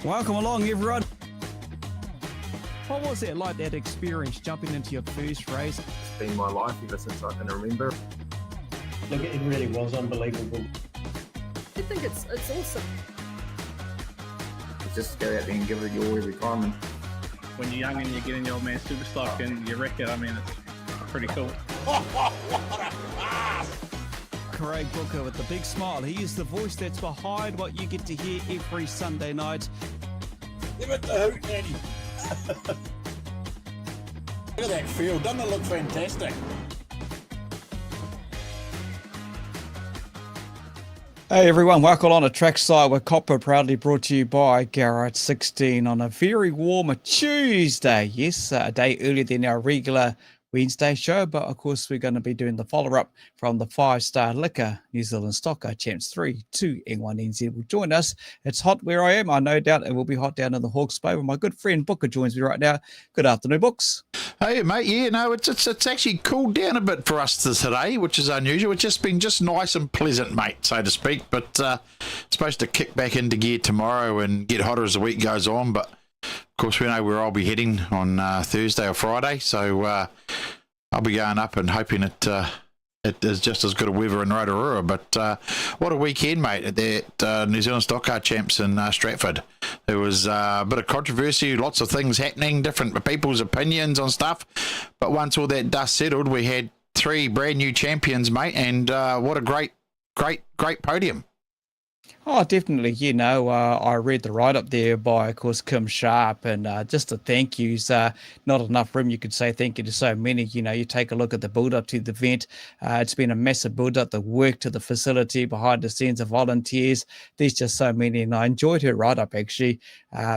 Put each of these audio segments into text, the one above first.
Welcome along, everyone. What was it like, that experience, jumping into your first race? It's been my life ever since I can remember. Look, it really was unbelievable. I think it's awesome. Just go out there and give it your all every time. And when you're young and you get in your old man super stock and you wreck it, I mean, it's pretty cool. Craig Booker with the big smile. He is the voice that's behind what you get to hear every Sunday night. Give it the hoot, Eddie. Look at that field. Doesn't it look fantastic? Hey everyone, welcome on to Trackside with Kokpit, proudly brought to you by GARAGE16 on a very warm Tuesday. Yes, a day earlier than our regular Wednesday show, but of course we're going to be doing the follow-up from the 5-star liquor New Zealand Stockcar Champs 3, 2 and 1 NZ will join us. It's hot where I am. I no doubt it will be hot down in the Hawke's Bay. My good friend Booker joins me right now. Good afternoon, Books. Hey, mate. Yeah, no, it's actually cooled down a bit for us today, which is unusual. It's just been nice and pleasant, mate, so to speak. But supposed to kick back into gear tomorrow and get hotter as the week goes on. But of course, we know where I'll be heading on Thursday or Friday, so I'll be going up and hoping it is just as good a weather in Rotorua. But what a weekend, mate, at that New Zealand Stockcar Champs in Stratford. There was a bit of controversy, lots of things happening, different people's opinions on stuff. But once all that dust settled, we had 3 brand new champions, mate, and what a great podium. Oh, definitely. You know, I read the write-up there by, of course, Kim Sharp, and just the thank yous. Not enough room, you could say thank you to so many. You know, you take a look at the build-up to the event. It's been a massive build-up, the work to the facility, behind the scenes of volunteers. There's just so many, and I enjoyed her write-up, actually,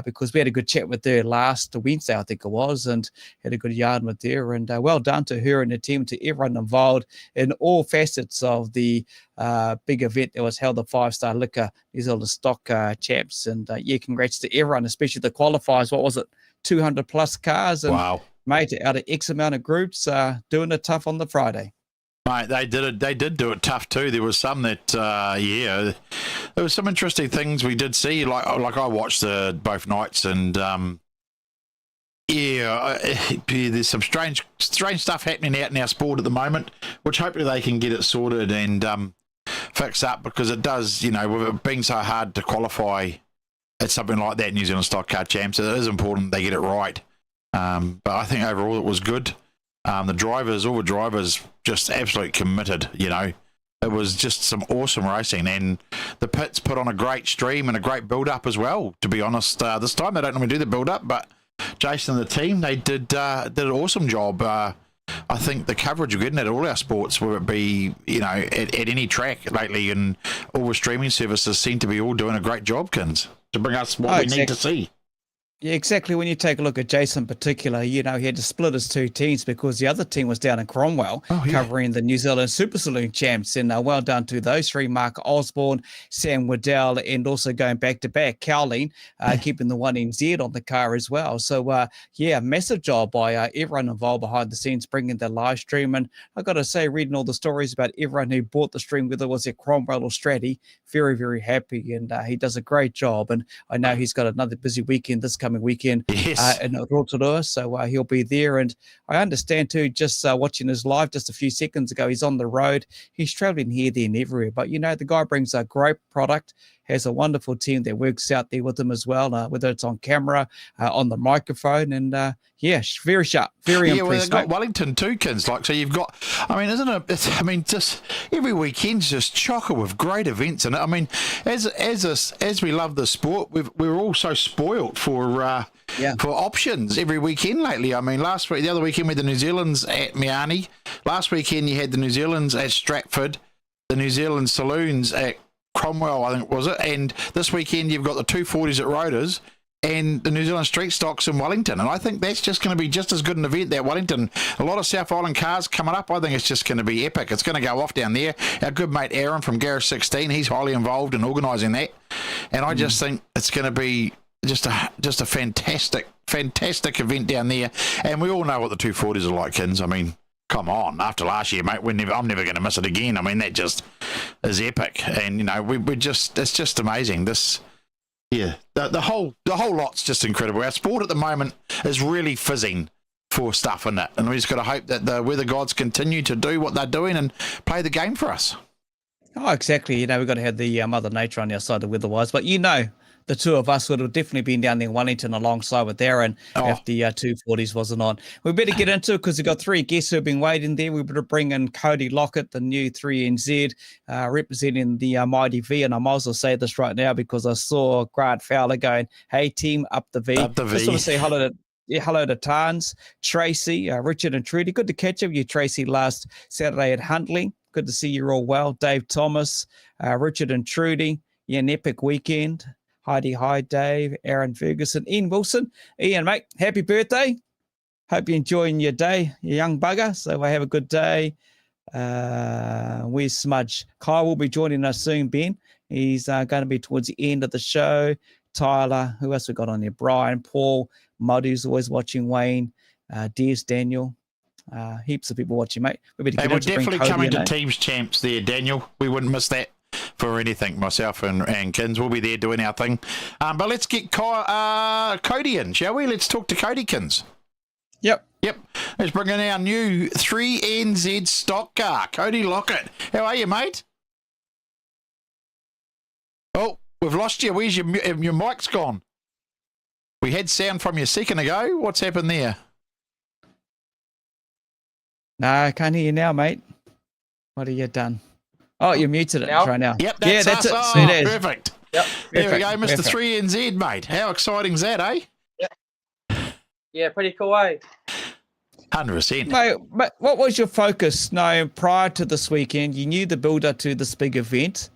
because we had a good chat with her last Wednesday, I think it was, and had a good yarn with her. And well done to her and the team, to everyone involved in all facets of the big event that was held, the 5-star liquor New Zealand Stock Champs. And yeah, congrats to everyone, especially the qualifiers. What was it, 200 plus cars? And wow, mate, out of X amount of groups doing it tough on the Friday. Mate, they did do it tough too. There was some that there was some interesting things we did see, like I watched both nights, and there's some strange stuff happening out in our sport at the moment, which hopefully they can get it sorted and fix up, because it does, you know, with it being so hard to qualify at something like that, New Zealand Stock Car Champs, it is important they get it right. But I think overall it was good. All the drivers just absolutely committed, you know. It was just some awesome racing, and the pits put on a great stream and a great build-up as well, to be honest. This time they don't normally do the build-up, but Jason and the team, they did an awesome job. I think the coverage we're getting at all our sports, whether it be, you know, at any track lately, and all the streaming services seem to be all doing a great job, Kins, to bring us what we need to see. Yeah, exactly. When you take a look at Jason in particular, you know, he had to split his 2 teams because the other team was down in Cromwell covering the New Zealand Super Saloon Champs. And well done to those 3, Mark Osborne, Sam Waddell, and also going back-to-back, Cowling, keeping the 1 NZ on the car as well. So, yeah, massive job by everyone involved behind the scenes, bringing the live stream. And I got to say, reading all the stories about everyone who bought the stream, whether it was at Cromwell or Stratty, very, very happy. And he does a great job. And I know he's got another busy weekend this coming weekend in Rotorua, so he'll be there. And I understand too, just watching his live just a few seconds ago, he's on the road, he's traveling here, there and everywhere, but you know, the guy brings a great product, has a wonderful team that works out there with him as well, whether it's on camera, on the microphone, and yeah, very sharp, very impressed. Well, they've got Wellington too, Kins. Like, so you've got, I mean, isn't it? I mean, just every weekend's just chocker with great events, and I mean, as we love the sport, we're all so spoilt for options every weekend lately. I mean, the other weekend we had the New Zealands at Miani. Last weekend you had the New Zealands at Stratford, the New Zealand Saloons at Cromwell, I think was it, and this weekend you've got the 240s at Rotors and the New Zealand Street Stocks in Wellington, and I think that's just going to be just as good an event there, Wellington. A lot of South Island cars coming up. I think it's just going to be epic. It's going to go off down there. Our good mate Aaron from GARAGE16, he's highly involved in organising that, and I just think it's going to be just a fantastic event down there. And we all know what the 240s are like, Kins. I mean, come on, after last year, mate, I'm never going to miss it again. I mean, that just is epic, and you know, it's just amazing. the whole lot's just incredible. Our sport at the moment is really fizzing for stuff in it, and we just got to hope that the weather gods continue to do what they're doing and play the game for us. Oh, exactly. We've got to have the Mother Nature on our side, the weather-wise. But the two of us would have definitely been down there in Wellington alongside with Aaron if the 240s wasn't on. We better get into it because we've got three guests who have been waiting there. We better bring in Cody Lockett, the new 3NZ, representing the Mighty V. And I might as well say this right now because I saw Grant Fowler going, "Hey, team, up the V." Up the V. Just want to say hello to Tarns, Tracy, Richard and Trudy. Good to catch up with you, Tracy, last Saturday at Huntley. Good to see you all well. Dave Thomas, Richard and Trudy. Yeah, an epic weekend. Heidi, hi, Dave, Aaron Ferguson, Ian Wilson. Ian, mate, happy birthday. Hope you're enjoying your day, you young bugger. So have a good day. Where's Smudge? Kyle will be joining us soon, Ben. He's going to be towards the end of the show. Tyler, who else we got on there? Brian, Paul, Muddy's always watching, Wayne, Des, Daniel. Heaps of people watching, mate. We're definitely coming to Teams Champs there, Daniel. We wouldn't miss that for anything. Myself and Kins will be there doing our thing. But let's get Cody in, shall we? Let's talk to Cody, Kins. Yep. Let's bring in our new 3NZ stock car, Cody Lockett. How are you, mate? Oh, we've lost you. Where's your mic's gone? We had sound from you a second ago. What's happened there? No, I can't hear you now, mate. What have you done? Oh, you muted it right now. Yep, that's us. it. Oh, So it is. Perfect. Yep. There we go, Mr. 3NZ, mate. How exciting is that, eh? Yeah, pretty cool, eh? 100%. Mate, what was your focus now prior to this weekend? You knew the build-up to this big event.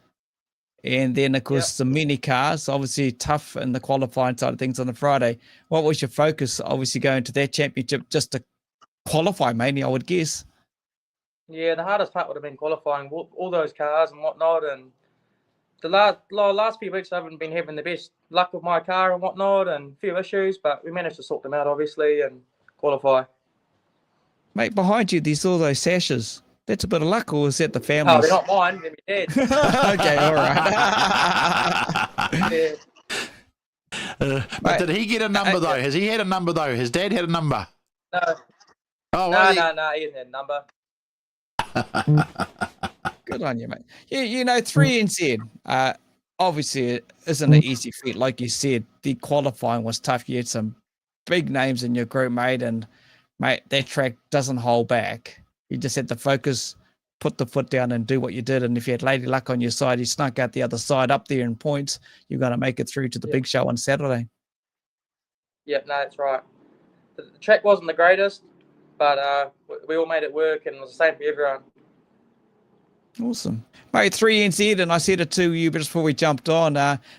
And then, of course, the mini cars, obviously tough in the qualifying side of things on the Friday. What was your focus, obviously, going to that championship just to qualify, mainly, I would guess? Yeah, the hardest part would have been qualifying all those cars and whatnot. And the last few weeks I haven't been having the best luck with my car and whatnot, and a few issues, but we managed to sort them out, obviously, and qualify. Mate, behind you, there's all those sashes. That's a bit of luck, or is that the family? Oh, they're not mine. They're my dad's. Okay, all right. Yeah. But did he get a number, though? Has he had a number, though? His dad had a number? No. Oh, No, he hasn't had a number. Good on you, mate. 3NZ, obviously it isn't an easy feat. Like you said, the qualifying was tough. You had some big names in your group, mate, and, mate, that track doesn't hold back. You just had to focus, put the foot down and do what you did. And if you had Lady Luck on your side, you snuck out the other side up there in points, you're going to make it through to the big show on Saturday. Yep, no, that's right. The track wasn't the greatest, but we all made it work, and it was the same for everyone. Awesome. Mate, 3NZ, and I said it to you just before we jumped on,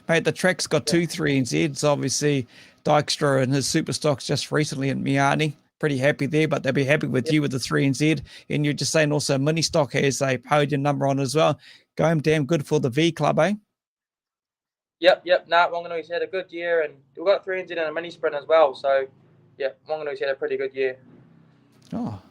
mate, the track's got two 3NZs. Obviously, Dykstra and his super stocks just recently in Miami. Pretty happy there, but they'll be happy with you with the 3NZ. And you're just saying also Mini Stock has a podium number on as well. Going damn good for the V Club, eh? Yep. No, Wanganui's had a good year, and we've got 3NZ and a mini sprint as well. So, yeah, Wanganui's had a pretty good year. Oh,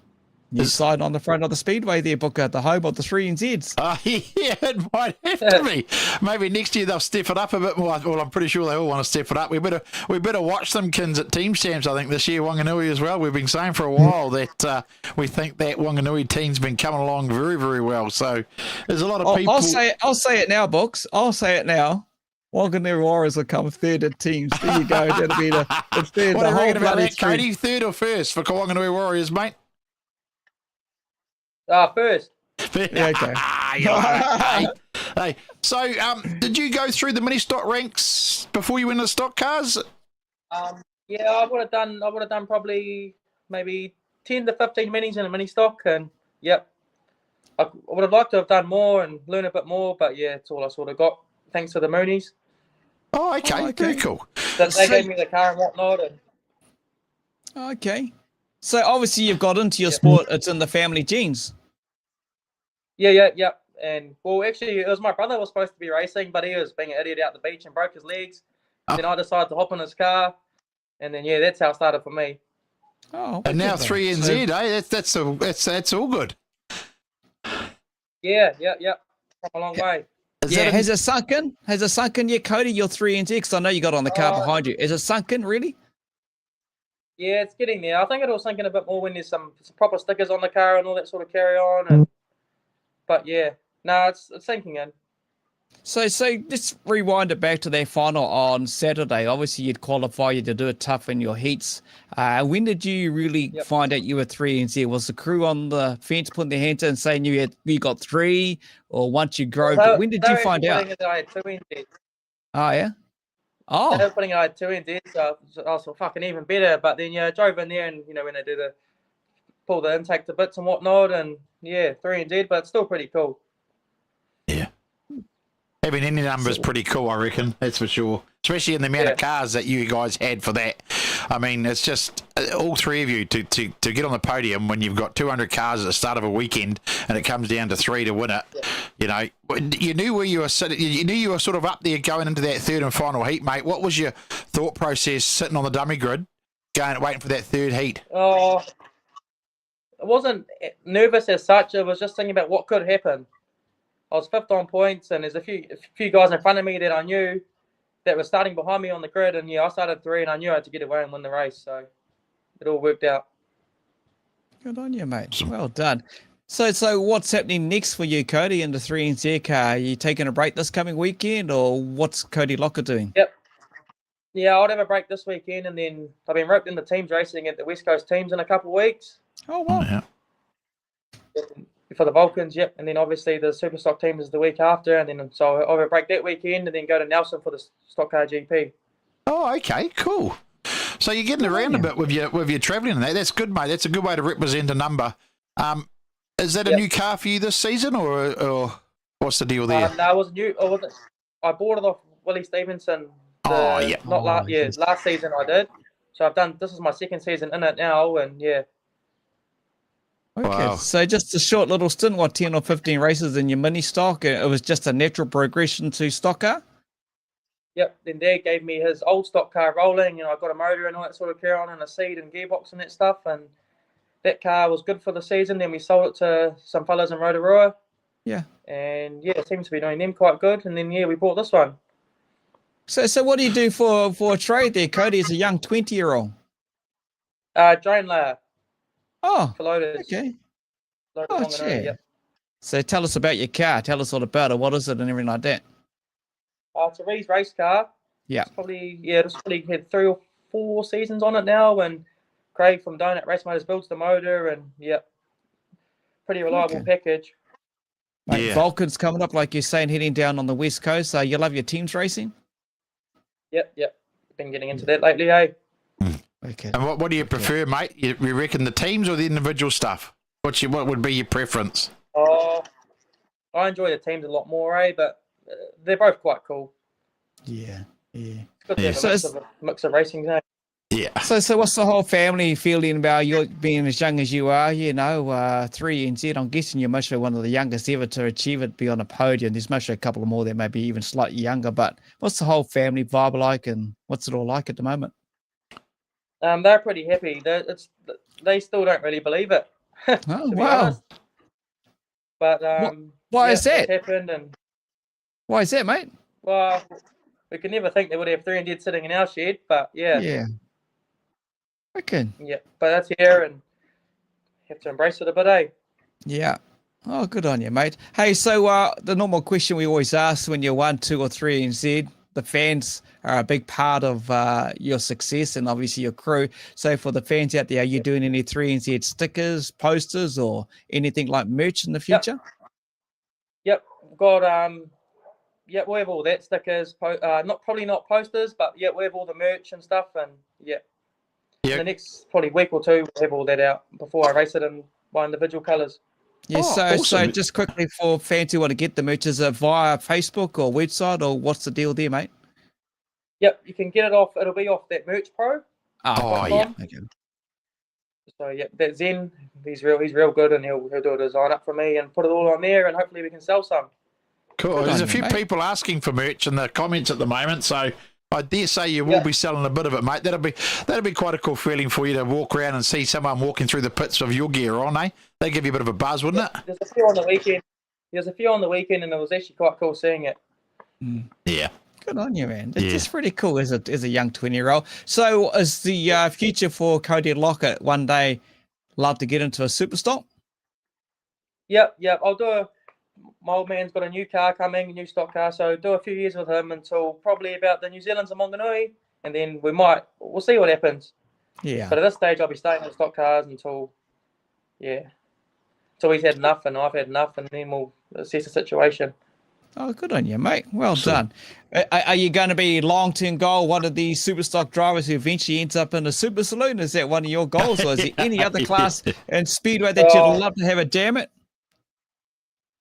you slide on the front of the speedway there, Booker, the home of the 3NZs. Yeah, it might have to be. Maybe next year they'll step it up a bit more. Well, I'm pretty sure they all want to step it up. We better watch them, Kins, at Team Champs, I think, this year, Wanganui as well. We've been saying for a while that we think that Wanganui team's been coming along very, very well. So there's a lot of people. I'll say it now, Books. I'll say it now. Wanganui Warriors will come third at teams. There you go. That'll be the third. What are you reckon about that, Cody? Third or first for Wanganui Warriors, mate? First. Yeah, okay. Hey, so did you go through the mini stock ranks before you went to the stock cars? Yeah, I would have done probably maybe 10 to 15 minis in a mini stock, and yep, I would have liked to have done more and learn a bit more, but yeah, it's all I sort of got. Thanks to the Moonies. Oh, okay. Very cool. They gave me the car and whatnot. Okay. So obviously you've got into your sport. It's in the family genes. Yeah. And well, actually, it was my brother was supposed to be racing, but he was being an idiot out the beach and broke his legs. Then I decided to hop in his car, and then that's how it started for me. Oh, and now 3NZ, eh? That's all good. Yeah. Come a long way. Has it sunk in? Has it sunk in yet, Cody? You're 3NZ, because I know you got on the car behind you. Is it sunk in, really? Yeah, it's getting there. I think it'll sink in a bit more when there's some proper stickers on the car and all that sort of carry on. But yeah, no, it's sinking in. So let's rewind it back to that final on Saturday. Obviously, you'd qualify, you had to do it tough in your heats. When did you really find out you were 3NZ? Was the crew on the fence putting their hands in and saying you got 3, or once you drove? When did you find out? I had 2 NZs. Oh, yeah? They were putting I had 2 NZs, so I was fucking even better. But then, I drove in there and, when they do pull the intake to bits and whatnot, and 3 NZ, but it's still pretty cool. Yeah. Having any number is pretty cool, I reckon. That's for sure. Especially in the amount of cars that you guys had for that. I mean, it's just all 3 of you to get on the podium when you've got 200 cars at the start of a weekend and it comes down to 3 to win it. You knew where you were sitting. You knew you were sort of up there going into that third and final heat, mate. What was your thought process sitting on the dummy grid, waiting for that third heat? Oh, I wasn't nervous as such. I was just thinking about what could happen. I was 5th on points, and there's a few guys in front of me that I knew that were starting behind me on the grid, and I started 3, and I knew I had to get away and win the race, so it all worked out. Good on you, mate. Well done. So what's happening next for you, Cody, in the 3NZ car? Are you taking a break this coming weekend, or what's Cody Lockett doing? Yep. Yeah, I'll have a break this weekend, and then I've been roped into teams racing at the West Coast teams in a couple of weeks. Oh, wow. Yeah. For the Vulcans, and then obviously the Super Stock team is the week after, and then so I'll have a break that weekend, and then go to Nelson for the Stockcar GP. Oh, okay, cool. So you're getting around a bit with your travelling and that. That's good, mate. That's a good way to represent a number. Is that a new car for you this season, or what's the deal there? No, it was new. I bought it off Willie Stevenson. Last season I did. So this is my 2nd season in it now, and Okay, wow. So just a short little stint, 10 or 15 races in your mini stock? It was just a natural progression to stock car? Yep, then Dad gave me his old stock car rolling, and I got a motor and all that sort of carry on, and a seat and gearbox and that stuff, and that car was good for the season. Then we sold it to some fellas in Rotorua. Yeah. And it seems to be doing them quite good, and then we bought this one. So what do you do for a trade there, Cody, as a young 20-year-old? Drain layer. Oh, for loaders. Okay. Loaders yep. So tell us about your car. Tell us all about it. What is it and everything like that? It's a Rees race car. Yeah. It's probably had 3 or 4 seasons on it now, and Craig from Donut Race Motors builds the motor, and pretty reliable package. Like Vulcan's coming up, like you're saying, heading down on the West Coast. You love your teams racing? Yep. Been getting into that lately, eh? Okay. And what do you prefer, mate? You reckon the teams or the individual stuff? What would be your preference? Oh, I enjoy the teams a lot more, but they're both quite cool. Yeah. It's good to have a mix of racing, eh? Yeah. So what's the whole family feeling about you being as young as you are? 3NZ, I'm guessing you're mostly one of the youngest ever to achieve it, be on a podium. There's mostly a couple of more that may be even slightly younger, but what's the whole family vibe like, and what's it all like at the moment? They're pretty happy. They still don't really believe it. Oh, wow. But why is that? It happened, and why is that, mate? Well, we could never think they would have 300 sitting in our shed, but Yeah. Okay. Yeah, but that's here, and have to embrace it a bit, eh? Yeah. Oh, good on you, mate. Hey, so the normal question we always ask when you're 1, 2, or 3NZ, the fans are a big part of your success and obviously your crew. So for the fans out there, are you doing any 3NZ stickers, posters, or anything like merch in the future? Yep. Got we have all that, stickers, probably not posters, but we have all the merch and stuff, and in the next probably week or 2 we'll have all that out before I race it in my individual colours. Yeah, awesome. So just quickly for fans who want to get the merch, is it via Facebook or website, or what's the deal there, mate? Yep, you can get it off. It'll be off that Merch Pro. Yeah. Okay. So that Zen, he's real good, and he'll do a design up for me and put it all on there, and hopefully we can sell some. Cool. There's a few people asking for merch in the comments at the moment, so I dare say you will be selling a bit of it, mate. That'll be quite a cool feeling for you to walk around and see someone walking through the pits with your gear on, eh? They give you a bit of a buzz, wouldn't it? There's a few on the weekend. There's a few on the weekend, and it was actually quite cool seeing it. Yeah. Good on you, man. It's Yeah. just pretty cool as a young 20-year-old. So is the future for Cody Lockett one day love to get into a super stock? Yep. I'll do my old man's got a new car coming, a new stock car, so do a few years with him until probably about the New Zealand's and Wanganui, and then we'll see what happens. Yeah. But at this stage, I'll be staying in stock cars until he's had enough and I've had enough, and then we'll assess the situation. Oh, good on you, mate. Well done. Are you going to be long-term goal, one of these super stock drivers who eventually ends up in a super saloon? Is that one of your goals, or is there any other class in Speedway that you'd love to have a damn it?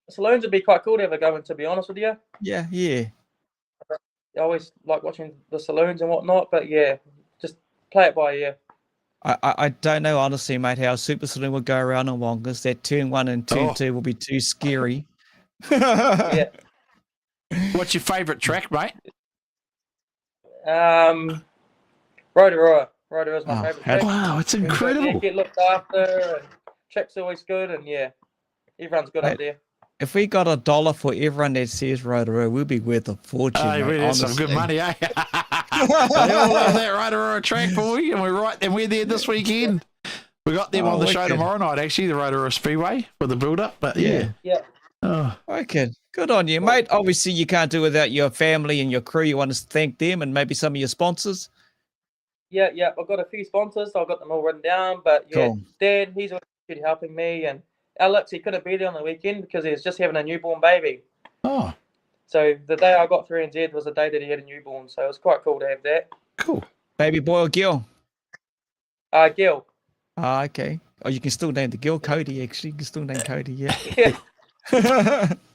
Saloons would be quite cool to have a go in, to be honest with you. Yeah. I always like watching the saloons and whatnot, but yeah, just play it by ear. I don't know, honestly, mate, how a super saloon would go around in Wongas. That turn 1 and turn 2 will be too scary. Yeah. What's your favourite track, mate? Rotorua. Rotorua is my favourite track. Wow, it's incredible. Yeah, get looked after, and track's always good, and yeah, everyone's good up there. If we got $1 for everyone that says Rotorua, we'll be worth a fortune. Oh, mate, that's some good money, eh? They all love that Rotorua track, boy, and we're there this weekend. We got them on the show tomorrow night, actually, the Rotorua Speedway for the build-up, but yeah. Oh. Okay, good on you, mate. Obviously, you can't do without your family and your crew. You want to thank them and maybe some of your sponsors? Yeah, I've got a few sponsors, so I've got them all written down, but yeah, Cool. Dad, he's always helping me, and Alex, he couldn't be there on the weekend because he was just having a newborn baby. Oh. So the day I got through NZ was the day that he had a newborn, so it was quite cool to have that. Cool. Baby boy or girl? Gil. Okay. Oh, you can still name the girl Cody, actually. You can still name Cody, yeah.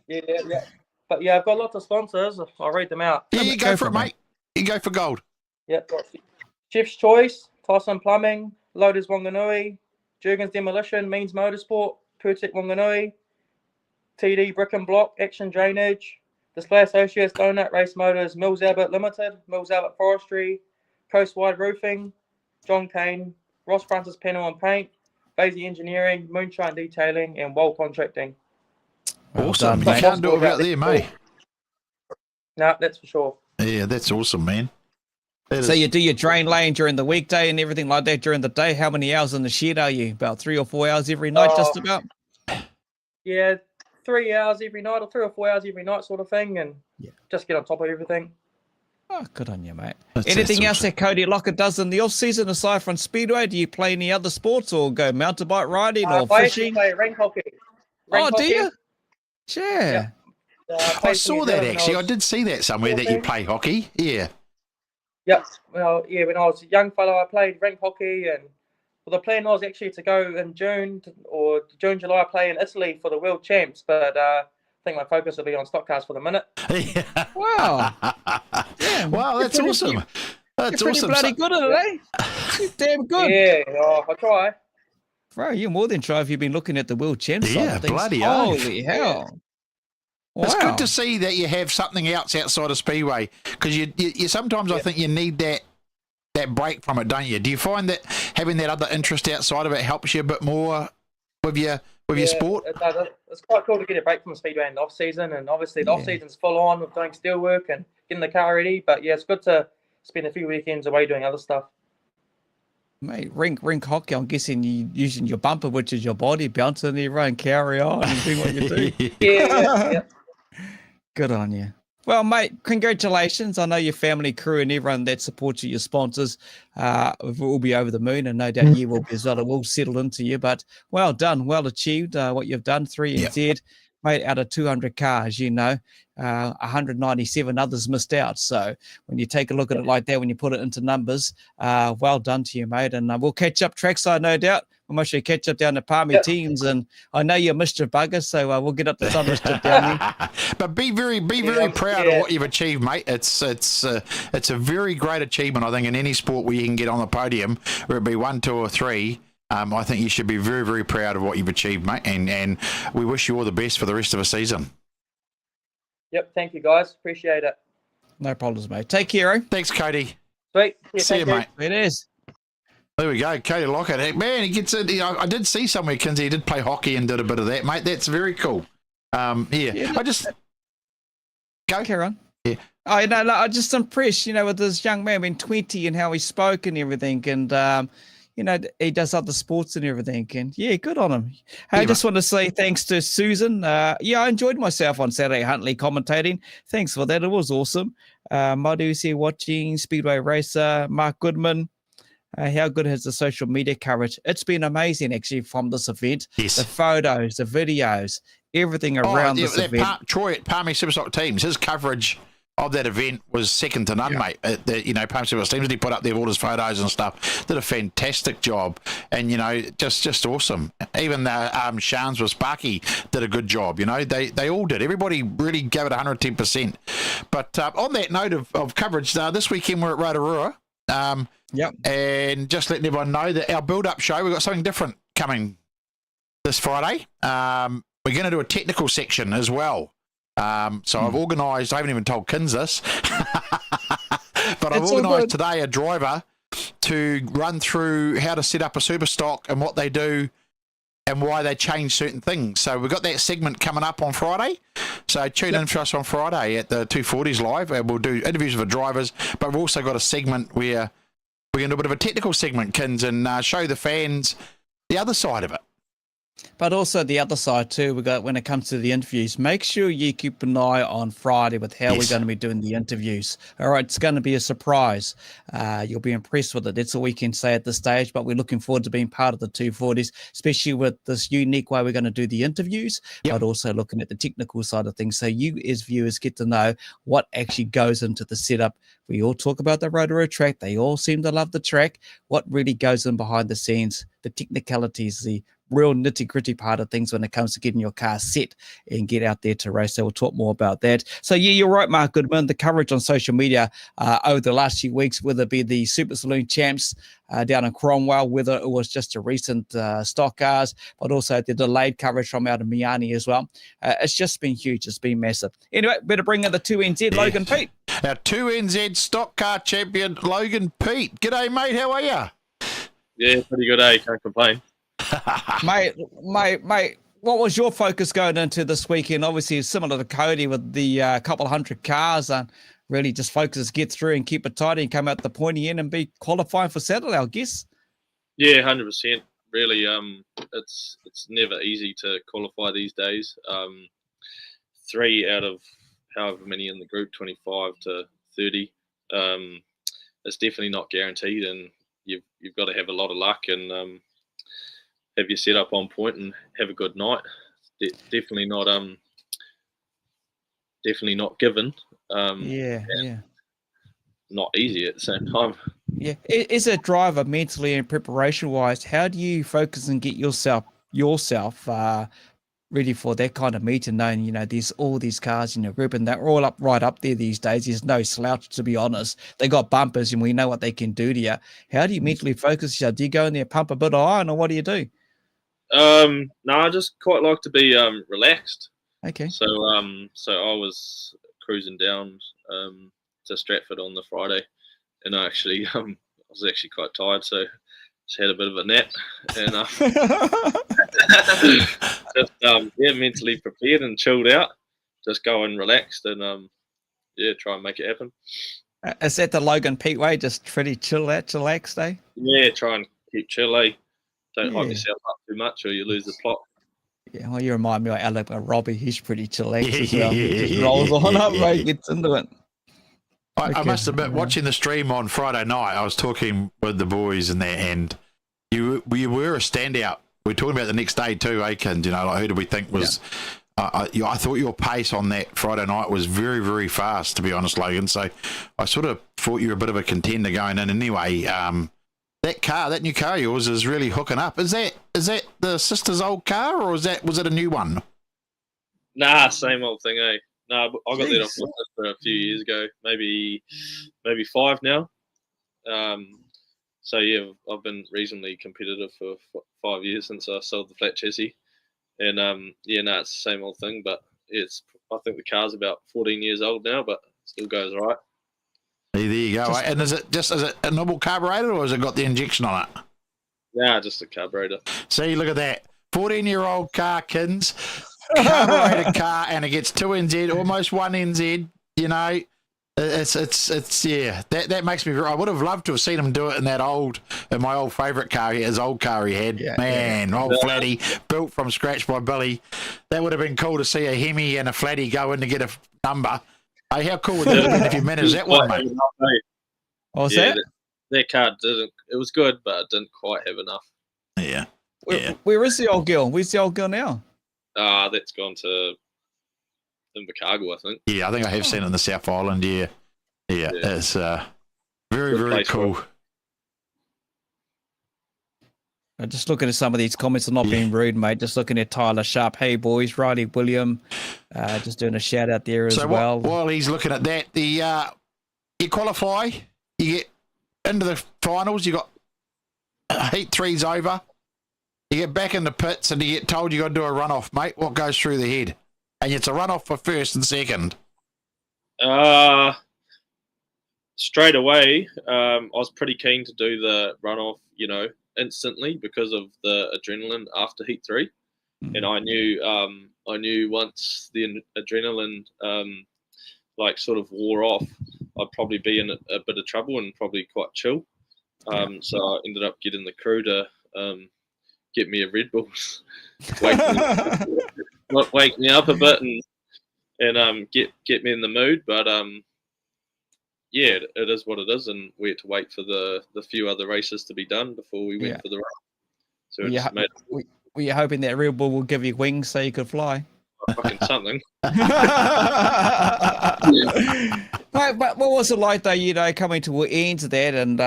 Yeah. But yeah, I've got lots of sponsors. I'll read them out. Yeah, you go for it, mate. You go for gold. Yep. Chef's Choice, Tyson Plumbing, Loaders Wanganui, Jurgens Demolition, Means Motorsport, Pertek Wanganui, TD Brick and Block, Action Drainage, Display Associates, Donut Race Motors, Mills Albert Limited, Mills Albert Forestry, Coastwide Roofing, John Kane, Ross Francis Panel and Paint, Basie Engineering, Moonshine Detailing, and Wall Contracting. Awesome. Well done, You can't do it without them, mate. No, that's for sure. Yeah, that's awesome, man. So you do your drain lane during the weekday and everything like that during the day. How many hours in the shed are you? About 3 or 4 hours every night, just about? Yeah, 3 hours every night or 3 or 4 hours every night sort of thing, and just get on top of everything. Oh, good on you, mate. That's Anything else awesome. that Cody Lockett does in the off-season aside from Speedway? Do you play any other sports or go mountain bike riding or I actually fishing? play rank hockey. Oh, Rank do hockey. you? Yeah. I saw that, actually. I did see that somewhere, that you play hockey. Yeah. Yep. Well, yeah, when I was a young fellow, I played rank hockey, and the plan was actually to go in June, July, play in Italy for the World Champs, but I think my focus will be on stock cars for the minute. Wow. Yeah, Wow, that's awesome. That's you're pretty awesome. bloody good at it, eh? You're damn good. Yeah, I try. Bro, you're more than try if you've been looking at the World Champs side Yeah, of things. bloody oath. Holy hell. It's Wow. good to see that you have something else outside of Speedway, because you sometimes I think you need that break from it, don't you? Do you find that having that other interest outside of it helps you a bit more with your sport? It does. It's quite cool to get a break from speedway in the off season, and obviously the off season's full on with doing steel work and getting the car ready. But yeah, it's good to spend a few weekends away doing other stuff. Mate, rink hockey, I'm guessing you using your bumper, which is your body, bouncing everyone, carry on and doing what you do. Yeah. Good on you. Well, mate, congratulations. I know your family, crew, and everyone that supports you, your sponsors, will be over the moon, and no doubt you will be as well. It will settle into you, but well done, well achieved, what you've done. 3 NZ, mate, out of 200 cars, 197 others missed out. So when you take a look at it like that, when you put it into numbers, well done to you, mate. And we'll catch up trackside, no doubt. We'll most sure catch up down the Palmy teams, and I know you're Mr. Bugger, so we'll get up to some mischief down there. But be very proud of what you've achieved, mate. It's a very great achievement, I think, in any sport where you can get on the podium, whether it be 1, 2, or 3. I think you should be very, very proud of what you've achieved, mate, and we wish you all the best for the rest of the season. Yep. Thank you, guys. Appreciate it. No problems, mate. Take care, eh? Thanks, Cody. Sweet. See you, mate. It is. There we go, Cody Lockett. Hey, man, he gets it. I did see somewhere, Kinsey, he did play hockey and did a bit of that, mate. That's very cool. Yeah. I just go. Carry on. Yeah. I know. I'm just impressed, with this young man being 20 and how he spoke and everything, and he does other sports and everything, and yeah, good on him. I just want to say thanks to Susan. I enjoyed myself on Saturday Huntley commentating. Thanks for that. It was awesome. Madu's here watching, Speedway Racer, Mark Goodman. How good has the social media coverage? It's been amazing, actually, from this event. Yes. The photos, the videos, everything around this event. Troy at Palmy Superstock Teams, his coverage of that event was second to none, mate. Palmy Superstock Teams, he put up there all his photos and stuff. Did a fantastic job, and just awesome. Even Shans with Sparky did a good job. They all did. Everybody really gave it 110%. But on that note of coverage, this weekend we're at Rotorua. And just letting everyone know that our build-up show, we've got something different coming this Friday. We're going to do a technical section as well. So I've organised, I haven't even told Kins this, but I've organised today a driver to run through how to set up a super stock and what they do and why they change certain things. So we've got that segment coming up on Friday. So tune in for us on Friday at the 240s live, and we'll do interviews with the drivers, but we've also got a segment where we're going to do a bit of a technical segment, Kins, and show the fans the other side of it. But also the other side too, we got when it comes to the interviews, make sure you keep an eye on Friday with how we're going to be doing the interviews. All right, it's going to be a surprise. You'll be impressed with it. That's all we can say at this stage, but we're looking forward to being part of the 240s, especially with this unique way we're going to do the interviews, but also looking at the technical side of things. So you as viewers get to know what actually goes into the setup. We all talk about the Rotorua track. They all seem to love the track. What really goes in behind the scenes, the technicalities, the real nitty-gritty part of things when it comes to getting your car set and get out there to race. So we'll talk more about that. So yeah, you're right, Mark Goodman. The coverage on social media over the last few weeks, whether it be the Super Saloon Champs down in Cromwell, whether it was just a recent stock cars, but also the delayed coverage from out of Miami as well. It's just been huge. It's been massive. Anyway, better bring in the 2NZ, Logan Peat. Our 2NZ stock car champion, Logan Peat. G'day, mate. How are you? Yeah, pretty good, eh? Can't complain. mate, what was your focus going into this weekend? Obviously, it's similar to Cody with the couple hundred cars, and really just focus, get through and keep it tidy and come out the pointy end and be qualifying for Saturday, I guess. Yeah, 100%. Really, it's never easy to qualify these days. 3 out of however many in the group, 25 to 30, it's definitely not guaranteed, and you've got to have a lot of luck and have your setup on point and have a good night. Definitely not given. Not easy at the same time. Yeah. As a driver, mentally and preparation wise, how do you focus and get yourself ready for that kind of meet, and knowing, there's all these cars in your group and they're all right up there these days. There's no slouch, to be honest. They got bumpers and we know what they can do to you. How do you mentally focus? Do you go in there, pump a bit of iron, or what do you do? No, I just quite like to be relaxed. Okay. So I was cruising down to Stratford on the Friday, and I was actually quite tired, so just had a bit of a nap, and just mentally prepared and chilled out, just go and relaxed, and try and make it happen. Is that the Logan Peat way? Just pretty chillaxed, eh? Yeah, try and keep chill, eh? Don't hype yourself up too much, or you lose the plot. Yeah, well, you remind me of Alec Robbie. He's pretty chillaxed as well. He just rolls on up, mate, gets into it. I must admit, watching the stream on Friday night, I was talking with the boys in there, and you were a standout. We were talking about the next day too, Akins. Who did we think was? I thought your pace on that Friday night was very, very fast, to be honest, Logan. So I sort of thought you were a bit of a contender going in anyway. That new car of yours is really hooking up. Is that the sister's old car, or was it a new one? Nah, same old thing, eh? No, I got that off my sister a few years ago, maybe 5 now. So yeah, I've been reasonably competitive for 5 years since I sold the flat chassis, and it's the same old thing. But I think the car's about 14 years old now, but still goes all right. Hey, there you go. And is it a normal carburetor, or has it got the injection on it? Nah, just a carburetor. See, look at that. 14-year-old car, Kins. carbureted car, and it gets 2 NZ, almost 1 NZ. You know, it's yeah. That makes me. I would have loved to have seen him do it in my old favourite car, his old car he had. Old Flatty, built from scratch by Billy. That would have been cool to see a Hemi and a Flatty go in to get a number. Hey, how cool would that have been if you managed that one, mate? What was that? Their car didn't. It was good, but it didn't quite have enough. Yeah. Where is the old girl? Where's the old girl now? That's gone to Invercargill, I think. Yeah, I think I have seen it in the South Island. Yeah. It's very, very cool. Just looking at some of these comments, I'm not being rude, mate. Just looking at Tyler Sharp. Hey, boys. Riley William. Just doing a shout out there as well. While he's looking at that, you qualify, you get into the finals, you got heat 3's over, you get back in the pits, and you get told you got to do a runoff, mate. What goes through the head? And it's a runoff for first and second. Straight away, I was pretty keen to do the runoff, instantly because of the adrenaline after heat 3, and I knew once the adrenaline sort of wore off, I'd probably be in a bit of trouble and probably quite chill. So I ended up getting the crew to get me a Red Bull, wake me up a bit and get me in the mood. But yeah, it is what it is, and we had to wait for the few other races to be done before we went for the run. So were you hoping that Red Bull will give you wings so you could fly? Fucking something. But what was it like though, coming to the end of that, and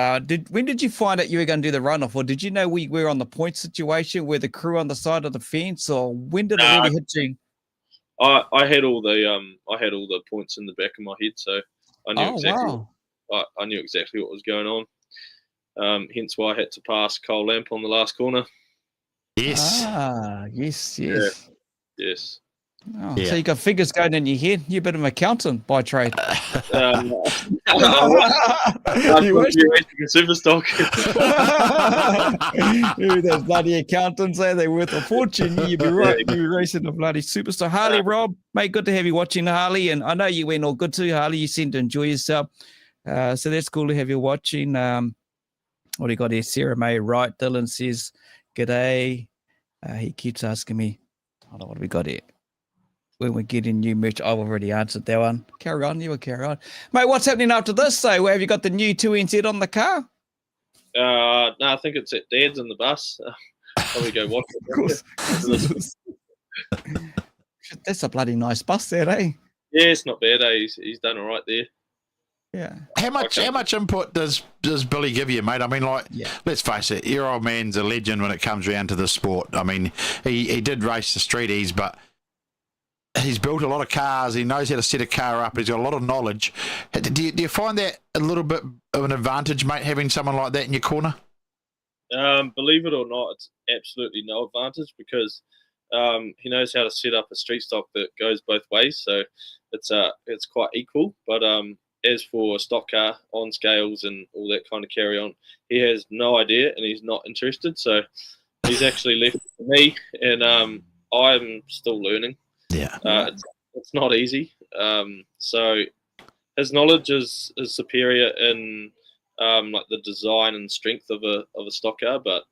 when did you find out you were going to do the runoff, or did you know we were on the point situation where the crew on the side of the fence, or when did it really hit you? I had all the points in the back of my head, so I knew I knew exactly what was going on. Hence why I had to pass Cole Lamp on the last corner. Yes. Yes. Yes. Oh, so you got figures going in your head. You're a bit of an accountant by trade. You wish you were super stock. Those bloody accountants there, they're worth a fortune. You'd be right. You'd be racing a bloody superstar. Harley, Rob, mate, good to have you watching, Harley. And I know you went all good too, Harley. You seem to enjoy yourself. So that's cool to have you watching. What do you got here? Sarah May Wright. Dylan says, g'day. He keeps asking me, hold on, what do we got here? When we're getting new merch, I've already answered that one. Carry on, you will carry on. Mate, what's happening after this, though? Where have you got the new 2NZ on the car? No, I think it's at Dad's in the bus. Probably go watch it. That's a bloody nice bus there, eh? Yeah, it's not bad, eh? He's done all right there. Yeah. How much input does Billy give you, mate? I mean, let's face it, your old man's a legend when it comes around to the sport. I mean, he did race the streeties, but he's built a lot of cars. He knows how to set a car up. He's got a lot of knowledge. Do you find that a little bit of an advantage, mate, having someone like that in your corner? Believe it or not, it's absolutely no advantage because he knows how to set up a street stock that goes both ways. So it's quite equal. But as for stock car on scales and all that kind of carry on, he has no idea and he's not interested. So he's actually left it to me, and I'm still learning. Yeah, it's not easy. So his knowledge is superior in the design and strength of a stock car, but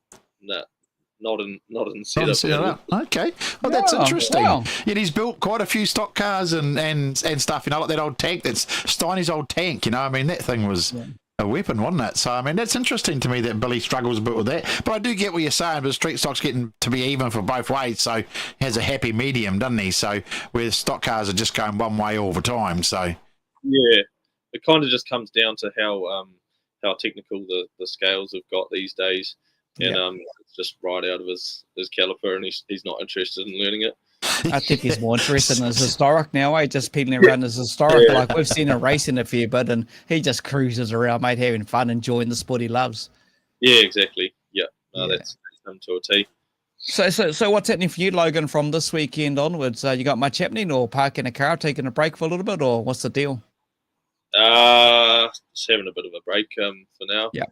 not in setup. Okay, well that's interesting. Wow. Yet he's built quite a few stock cars and stuff. Like that old tank. That's Steiny's old tank. I mean that thing was a weapon, wasn't it? So I mean that's interesting to me that Billy struggles a bit with that. But I do get what you're saying. But street stock's getting to be even for both ways, so he has a happy medium, doesn't he? So where stock cars are just going one way all the time. So yeah, it kind of just comes down to how technical the scales have got these days, and it's just right out of his caliper, and he's not interested in learning it. I think he's more interested in his historic now, just pedaling around his historic. Yeah. Like we've seen him racing a fair bit, and he just cruises around, mate, having fun, enjoying the sport he loves. Yeah, exactly. Yeah, that's him to a T. So what's happening for you, Logan, from this weekend onwards? You got much happening, or parking a car, taking a break for a little bit, or what's the deal? Just having a bit of a break for now. Yeah.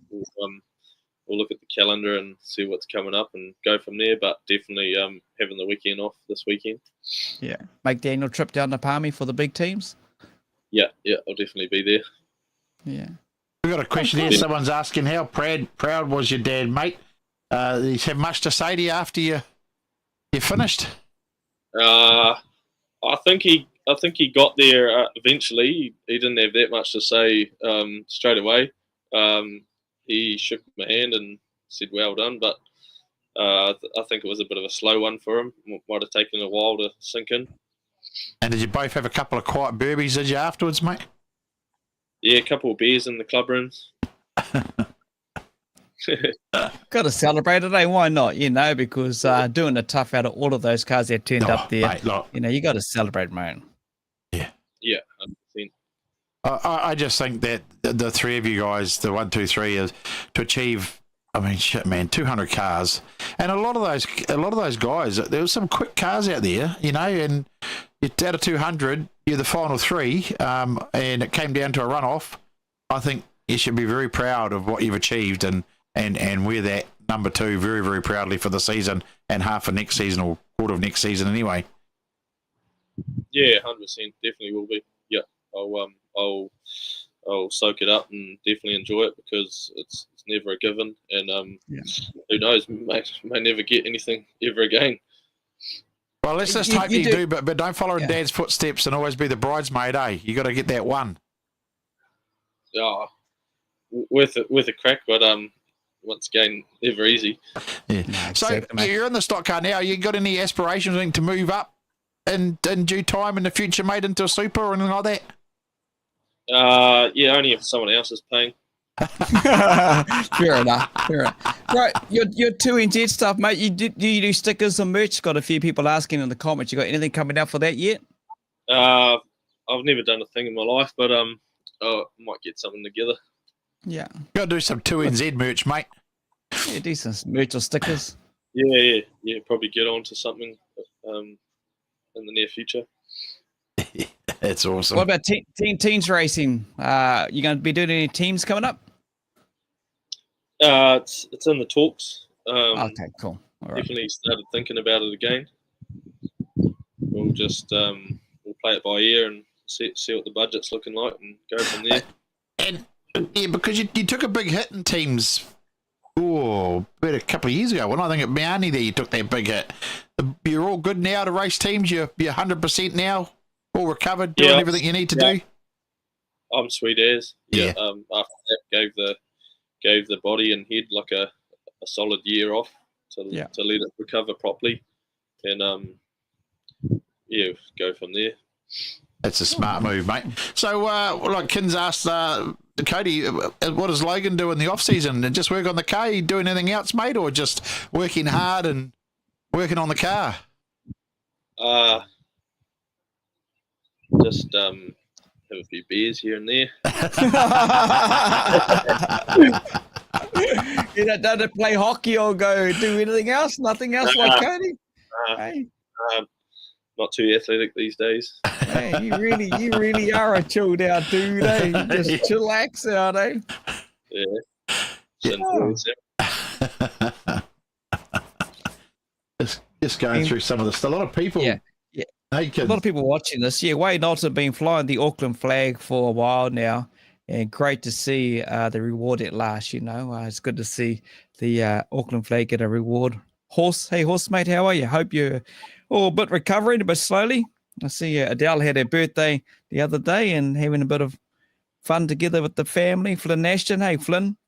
we'll look at the calendar and see what's coming up and go from there. But definitely having the weekend off this weekend. Yeah. Make the annual trip down to Palmy for the big teams. Yeah, I'll definitely be there. Yeah. We've got a question here. Someone's asking, how proud was your dad, mate? Did he have much to say to you after you finished? I think he got there eventually. He didn't have that much to say straight away. He shook my hand and said, "Well done," but I think it was a bit of a slow one for him. Might have taken a while to sink in. And did you both have a couple of quiet burbies, did you, afterwards, mate? Yeah, a couple of beers in the club rooms. Got to celebrate it, eh? Why not? Because doing the tough out of all of those cars that turned up there, mate, look. you got to celebrate, mate. Yeah, 100%. I just think that the three of you guys, the 1, 2, 3, is to achieve. I mean, shit, man, 200 cars, and a lot of those guys. There were some quick cars out there, and out of 200, you're the final three, and it came down to a runoff. I think you should be very proud of what you've achieved, and wear that number 2 very, very proudly for the season and half of next season or quarter of next season anyway. Yeah, 100%, definitely will be. Yeah, I'll soak it up and definitely enjoy it because it's never a given, and who knows, may never get anything ever again. Well, let's just hope you do, but don't follow in Dad's footsteps and always be the bridesmaid, eh? You got to get that one. Yeah, worth a crack, but once again, never easy. Yeah. No, so you're in the stock car now. You got any aspirations to move up in due time in the future, mate, into a super or anything like that? Yeah, only if someone else is paying. Fair enough. Right, your 2NZ stuff, mate. Do you do stickers and merch? Got a few people asking in the comments. You got anything coming out for that yet? I've never done a thing in my life, but I might get something together. Yeah, got to do some 2NZ merch, mate. Yeah, decent merch or stickers. Yeah. Probably get on to something in the near future. That's awesome. What about teens racing? You going to be doing any teams coming up? It's in the talks. Okay, cool. All right. Definitely started thinking about it again. We'll just we'll play it by ear and see what the budget's looking like and go from there. And yeah, because you took a big hit in teams. About a couple of years ago. When I think at Miami there, you took that big hit. You're all good now to race teams. You're 100% now, all recovered, doing everything you need to do. I'm sweet as. Yeah. After that, gave the body and head like a solid year off to let it recover properly, and go from there. That's a smart move, mate. So, like Kins asked Cody, what does Logan do in the off season? Just work on the car? You doing anything else, mate, or just working hard and working on the car? Just have a few beers here and there. You don't play hockey or go do anything else? Nothing else like Cody? Hey. Not too athletic these days. Hey, you really are a chilled out dude, eh? You just chillax out, eh? Yeah. Just going through some of this. A lot of people. Yeah. Hey, a lot of people watching this. Yeah, Wade Knowles have been flying the Auckland flag for a while now, and great to see the reward at last. It's good to see the Auckland flag get a reward. Hey, horse mate, how are you? Hope you're a bit recovering, but slowly. I see Adele had her birthday the other day and having a bit of fun together with the family. Flynn Ashton, hey Flynn.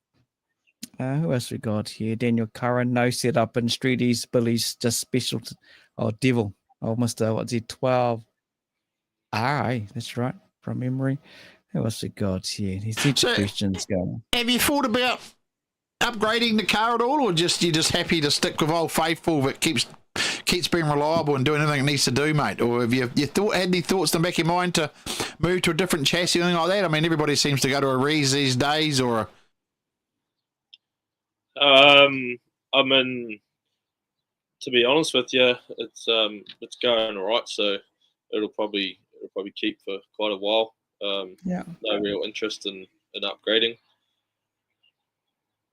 Who else we got here? Daniel Curran, no setup and Streeties, Billy's just special. Devil. Oh, Mr. What's he? 12. That's right, from memory. Who else we got here? He's questions going. Have you thought about upgrading the car at all, or you're just happy to stick with Old Faithful that keeps being reliable and doing everything it needs to do, mate? Or have you had any thoughts in the back of your mind to move to a different chassis or anything like that? I mean, everybody seems to go to a Rees these days, or I mean, to be honest with you, it's going all right, so it'll probably keep for quite a while. No real interest in upgrading.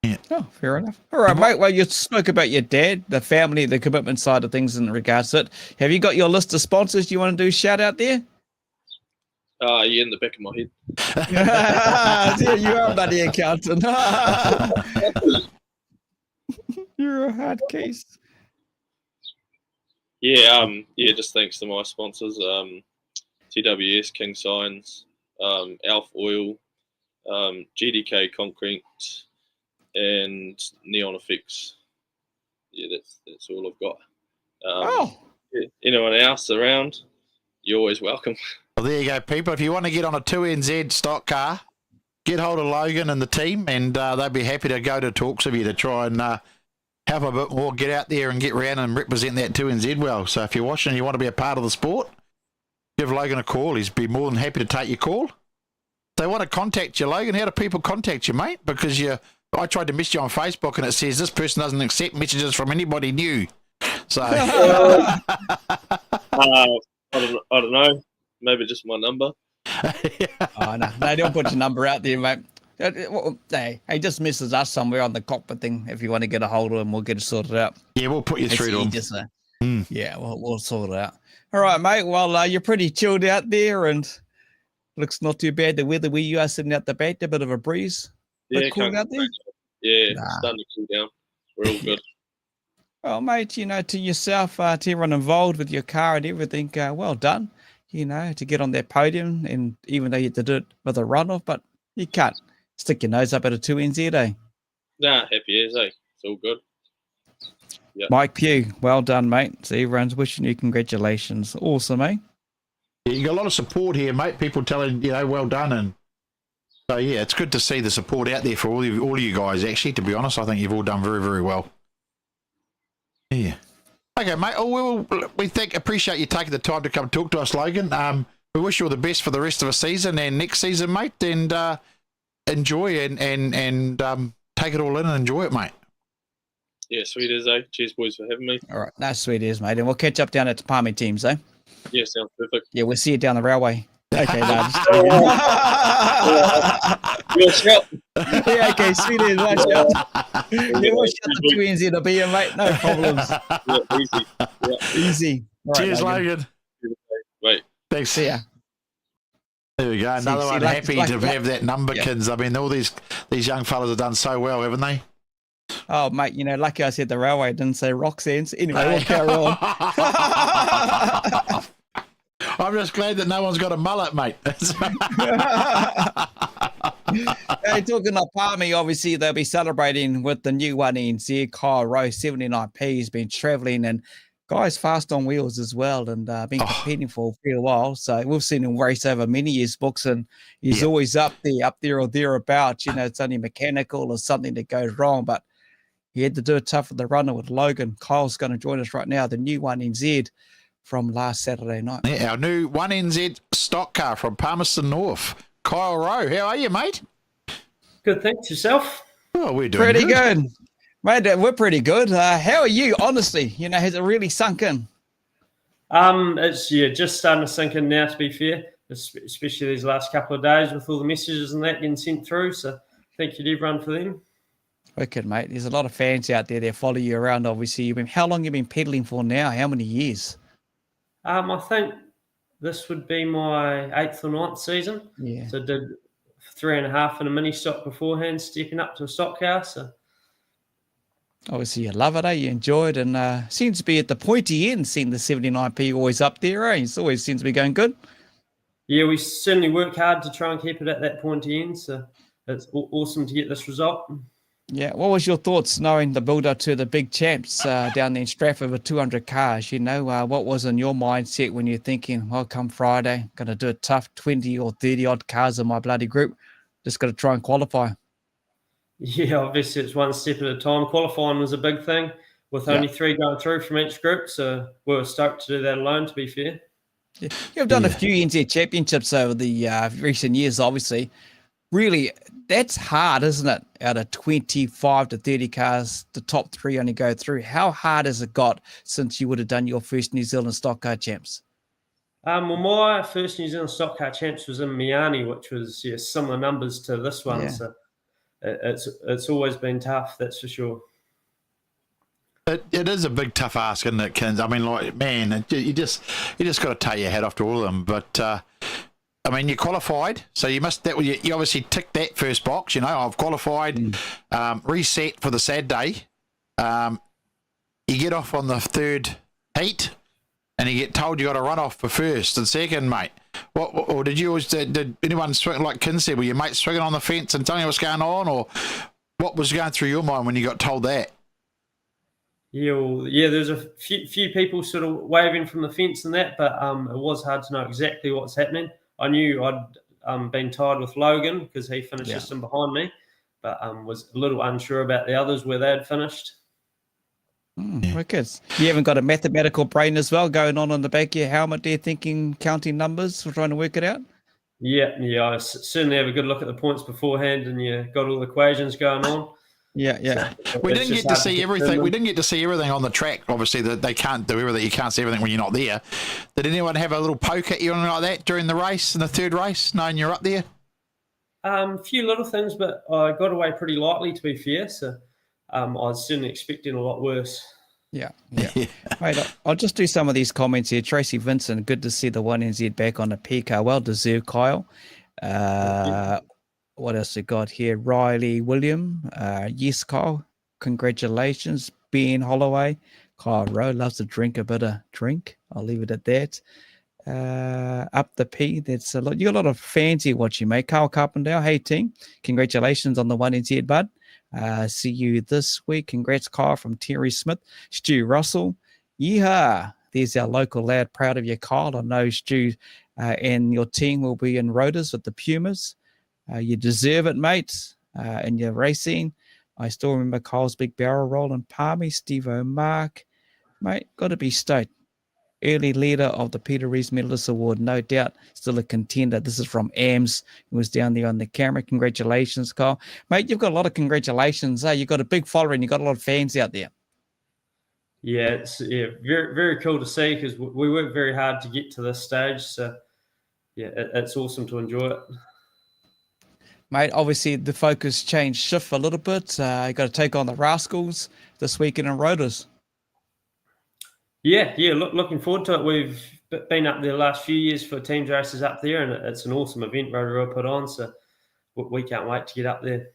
Yeah. Oh, fair enough. All right, mate. Well, you spoke about your dad, the family, the commitment side of things in regards to it. Have you got your list of sponsors you want to do shout out there? Yeah, in the back of my head. Yeah, you are a bloody accountant. You're a hard case. Yeah, just thanks to my sponsors, TWS, King Signs, Alf Oil, GDK Concrete, and Neon Effects. Yeah, that's all I've got. Anyone else around, you're always welcome. Well, there you go, people. If you want to get on a 2NZ stock car, get hold of Logan and the team, and they'd be happy to go to talks with you to try and help a bit more, get out there and get around and represent that 2NZ well. So if you're watching and you want to be a part of the sport, give Logan a call. He'd be more than happy to take your call. If they want to contact you, Logan, how do people contact you, mate? Because I tried to message you on Facebook and it says this person doesn't accept messages from anybody new. So I don't know. Maybe just my number. Oh, no, don't put your number out there, mate. Hey, just message us somewhere on the Kokpit thing if you want to get a hold of him. We'll get it sorted out. Yeah, we'll put you through to him. Yeah, we'll sort it out. All right, mate. Well, you're pretty chilled out there and looks not too bad. The weather where you are sitting out the back, a bit of a breeze. Yeah, cool out there? Yeah, it's starting to cool down. We're all good. Well, mate, to yourself, to everyone involved with your car and everything, well done. To get on that podium, and even though you had to do it with a runoff, but you can't stick your nose up at a 2NZ, eh? Nah, happy as, eh? It's all good. Yep. Mike Pugh, well done, mate. So everyone's wishing you congratulations. Awesome, eh? Yeah, you got a lot of support here, mate. People telling, well done. And so, yeah, it's good to see the support out there for all of you guys, actually, to be honest. I think you've all done very, very well. Yeah. Okay, mate. Oh, we appreciate you taking the time to come talk to us, Logan. We wish you all the best for the rest of the season and next season, mate. And enjoy and take it all in and enjoy it, mate. Yeah, sweet as, eh? Cheers, boys, for having me. All right, that's sweet as, mate. And we'll catch up down at the Palmy teams, eh? Yeah, sounds perfect. Yeah, we'll see you down the railway. Okay, no, yeah, okay, sweet as, watch out. Yeah, watch out the 2NZ to be here, mate. No problems. Yeah, easy. Yeah. Easy. All right, cheers, Logan. Wait. Thanks. See ya. There we go. Another one happy to have that number, Kins. I mean, all these young fellas have done so well, haven't they? Oh, mate, lucky I said the railway, didn't say Roxanne's. Anyway, we'll carry on. I'm just glad that no one's got a mullet, mate. Hey, talking of Palmy, obviously they'll be celebrating with the new 1NZ. Kyle Rowe, 79P, has been travelling, and guys fast on wheels as well, and been competing for a while. So we've seen him race over many years books, and he's always up there or thereabouts. It's only mechanical or something that goes wrong, but he had to do it tough for the runner with Logan. Kyle's going to join us right now, the new 1NZ from last Saturday night. Yeah, our new 1NZ stock car from Palmerston North. Kyle Rowe, how are you, mate? Good, thanks. Yourself? Oh, we're doing pretty good. Mate, we're pretty good. How are you, honestly? Has it really sunk in? It's just starting to sink in now, to be fair, especially these last couple of days with all the messages and that getting sent through. So thank you to everyone for them. Wicked, mate. There's a lot of fans out there that follow you around, obviously. How long have you been pedaling for now? How many years? I think this would be my 8th or 9th season. Yeah. So I did 3.5 in a mini stock beforehand, stepping up to a stock car. So obviously you love it, eh? You enjoy it, and seems to be at the pointy end, seeing the 79P always up there, eh? It always seems to be going good. Yeah, we certainly work hard to try and keep it at that pointy end. So it's awesome to get this result. Yeah, what was your thoughts knowing the build-up to the big champs down there in Stratford with 200 cars? What was in your mindset when you're thinking, well, come Friday, going to do a tough 20 or 30-odd cars in my bloody group, just got to try and qualify? Yeah, obviously it's one step at a time. Qualifying was a big thing with only 3 going through from each group, so we were stoked to do that alone, to be fair. Yeah. You've done a few NZ championships over the recent years, obviously. Really, that's hard, isn't it? Out of 25 to 30 cars, the top 3 only go through. How hard has it got since you would have done your first New Zealand stock car champs? Well, my first New Zealand stock car champs was in Miami, which was similar numbers to this one. Yeah. So it's always been tough, that's for sure. It is a big tough ask, isn't it, Kins? I mean, like, man, you just got to take your hat off to all of them. But I mean, you qualified, so you obviously ticked that first box. You know, I've qualified, reset for the sad day. You get off on the third heat, and you get told you got to run off for first and second, mate. Or did anyone swing, like Kin said, were your mates swinging on the fence and telling you what's going on, or what was going through your mind when you got told that? Yeah, there's a few people sort of waving from the fence and that, but it was hard to know exactly what's happening. I knew I'd been tied with Logan because he finished just in behind me, but was a little unsure about the others where they had finished. Wicked. You haven't got a mathematical brain as well going on in the back of your helmet there, thinking, counting numbers, or trying to work it out? Yeah. I certainly have a good look at the points beforehand, and you got all the equations going on. Yeah. We didn't get to see everything. We didn't get to see everything on the track. Obviously, that they can't do everything. You can't see everything when you're not there. Did anyone have a little poke at you or anything like that during the race, in the third race, knowing you're up there? A few little things, but I got away pretty lightly, to be fair. So I was certainly expecting a lot worse. Yeah. Mate, I'll just do some of these comments here. Tracy Vincent, good to see the 1NZ back on the P car. Well deserved, Kyle. What else we got here? Riley William. Yes, Kyle. Congratulations. Ben Holloway. Kyle Rowe loves to drink a bit of drink. I'll leave it at that. Up the P. That's a lot. You got a lot of fans here watching, mate. Carl Carpendale. Hey, team. Congratulations on the 1NZ, bud. See you this week. Congrats, Kyle, from Terry Smith. Stu Russell. Yeehaw. There's our local lad. Proud of you, Kyle. I know Stu and your team will be in Rodas with the Pumas. You deserve it, mate, in your racing. I still remember Kyle's big barrel roll and Palmy, Steve O'Mark. Mate, got to be stoked. Early leader of the Peter Rees Medalist Award, no doubt. Still a contender. This is from AMS, who was down there on the camera. Congratulations, Kyle. Mate, you've got a lot of congratulations. You've got a big following. You've got a lot of fans out there. Yeah, it's very, very cool to see because we worked very hard to get to this stage. So, yeah, it's awesome to enjoy it. Mate, obviously the focus shift a little bit. You got to take on the Rascals this weekend in Rodas. Yeah. Looking forward to it. We've been up there the last few years for teams races up there, and it's an awesome event Rotorua put on. So we can't wait to get up there.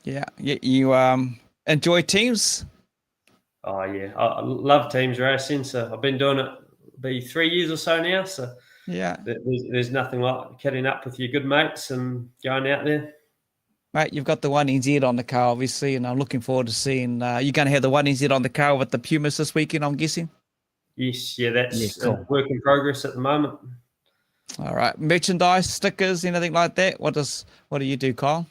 Yeah. You enjoy teams? Oh yeah, I love teams racing. So I've been doing it 3 years or so now. So. Yeah, there's nothing like getting up with your good mates and going out there. Mate, you've got the 1NZ on the car, obviously, and I'm looking forward to seeing you're going to have the 1NZ on the car with the Pumas this weekend, I'm guessing? Yes, that's cool. Work in progress at the moment. All right. Merchandise, stickers, anything like that? What do you do, Kyle?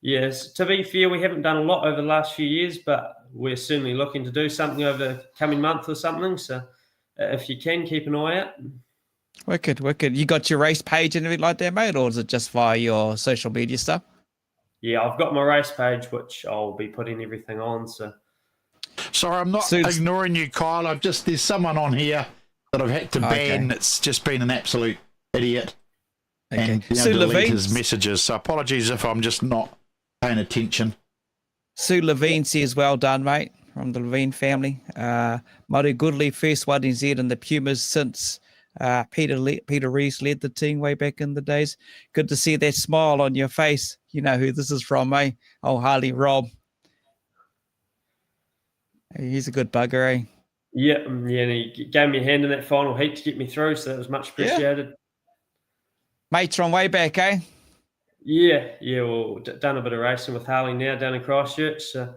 Yes, to be fair, we haven't done a lot over the last few years, but we're certainly looking to do something over the coming month or something. So if you can, keep an eye out. Wicked. You got your race page and everything like that, mate, or is it just via your social media stuff? Yeah, I've got my race page, which I'll be putting everything on. So, sorry, I'm not ignoring you, Kyle. There's someone on here that I've had to ban. That's just been an absolute idiot and delete his messages. So apologies if I'm just not paying attention. Sue Levine says, "Well done, mate," from the Levine family. Maru Goodley, first 1NZ in the Pumas since. Peter Rees led the team way back in the days. Good to see that smile on your face. You know who this is from, eh? Oh, Harley Rob. He's a good bugger, eh? Yeah, and he gave me a hand in that final heat to get me through, so that was much appreciated. Yeah. Mates from way back, eh? Yeah, well, done a bit of racing with Harley now down in Christchurch, so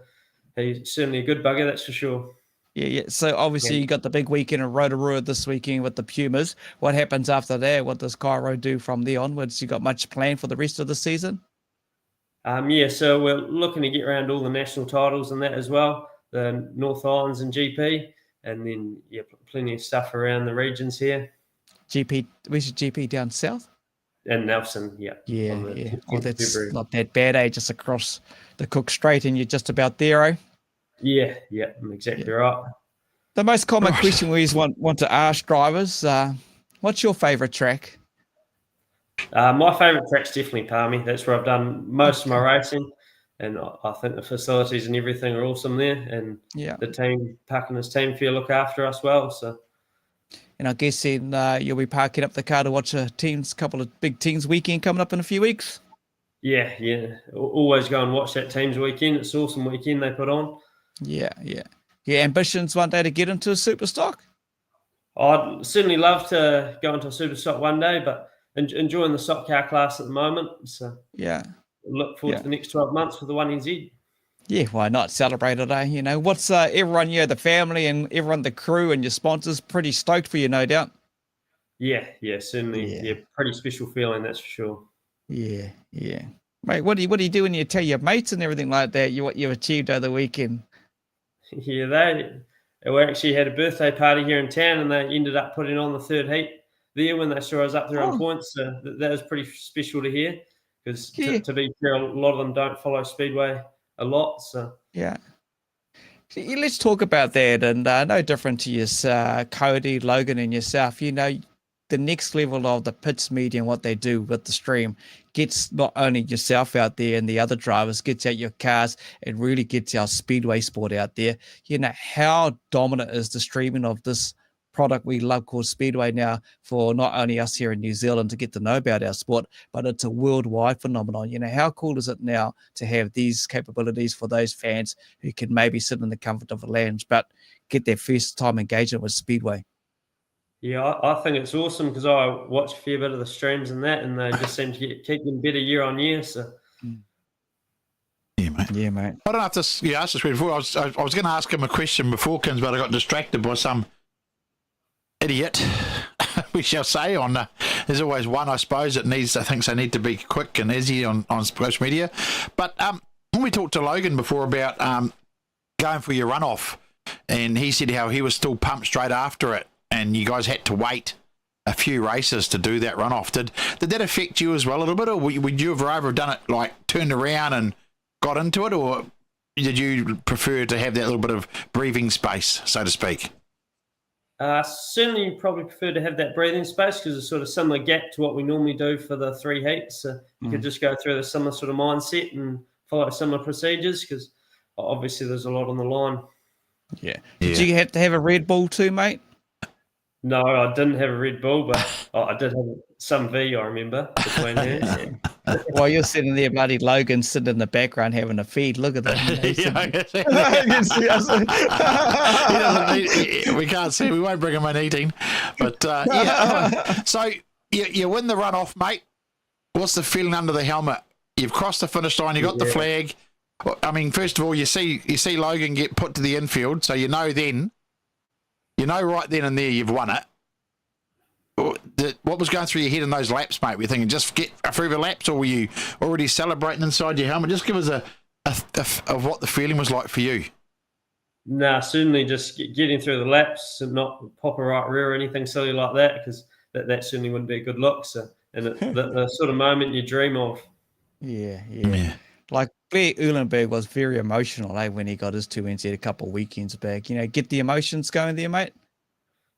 he's certainly a good bugger, that's for sure. Yeah. So obviously you got the big weekend in Rotorua this weekend with the Pumas. What happens after that? What does Kyle Rowe do from there onwards? You got much planned for the rest of the season? So we're looking to get around all the national titles and that as well, the North Islands and GP, and then plenty of stuff around the regions here. GP, where's your GP down south? And Nelson, Yeah. Oh, that's not that bad, eh? Just across the Cook Strait, and you're just about there, eh? Yeah, I'm exactly right. The most common question we always want to ask drivers, what's your favourite track? My favourite track's definitely Palmy. That's where I've done most of my racing. I think the facilities and everything are awesome there, and the team, Puck and his team, feel look after us well. So, and I guess then you'll be parking up the car to watch a couple of big teams weekend coming up in a few weeks. Yeah. Always go and watch that team's weekend. It's an awesome weekend they put on. Yeah. Ambitions one day to get into a super stock? I'd certainly love to go into a super stock one day, but enjoying the Stockcar class at the moment. So look forward to the next 12 months with the 1NZ. Yeah, why not celebrate it, eh? What's everyone, the family and everyone, the crew and your sponsors, pretty stoked for you, no doubt. Yeah, certainly. Yeah, pretty special feeling, that's for sure. Yeah. Mate, what do you do when you tell your mates and everything like that, what you've achieved over the weekend? Yeah, we actually had a birthday party here in town, and they ended up putting on the third heat there when they saw us up there on points. So that was pretty special to hear, because to be fair, a lot of them don't follow Speedway a lot. So let's talk about that. And no different to your Cody, Logan, and yourself. The next level of the pits media and what they do with the stream gets not only yourself out there and the other drivers, gets out your cars, and really gets our Speedway sport out there. How dominant is the streaming of this product we love called Speedway now for not only us here in New Zealand to get to know about our sport, but it's a worldwide phenomenon. How cool is it now to have these capabilities for those fans who can maybe sit in the comfort of a lounge but get their first time engagement with Speedway? Yeah, I think it's awesome, because I watch a fair bit of the streams and that, and they just seem to keep getting better year on year. So, yeah, mate. I don't have to ask this before. I was going to ask him a question before, Kins, but I got distracted by some idiot. We shall say on. There's always one, I suppose, that thinks they need to be quick and easy on social media. But when we talked to Logan before about going for your runoff, and he said how he was still pumped straight after it, and you guys had to wait a few races to do that runoff. Did that affect you as well a little bit, or would you have rather have done it like turned around and got into it, or did you prefer to have that little bit of breathing space, so to speak? Certainly probably prefer to have that breathing space, because it's sort of similar gap to what we normally do for the 3 heats. So you could just go through the similar sort of mindset and follow similar procedures, because obviously there's a lot on the line. Yeah. Did you have to have a Red Bull too, mate? No, I didn't have a Red Bull, but I did have some V, I remember, between there. While you're sitting there, bloody Logan sitting in the background having a feed. Look at that. We can't see. We won't bring him in eating. But, so you win the runoff, mate. What's the feeling under the helmet? You've crossed the finish line. You got the flag. I mean, first of all, you see Logan get put to the infield, so you know right then and there you've won it. What was going through your head in those laps, mate? Were you thinking just get through the laps, or were you already celebrating inside your helmet? Just give us of what the feeling was like for you. Nah, certainly just getting through the laps and not pop a right rear or anything silly like that, because that certainly wouldn't be a good look. So, and the sort of moment you dream of. Yeah. Like Blair Uhlenberg was very emotional, when he got his 2NZ a couple of weekends back. Get the emotions going there, mate.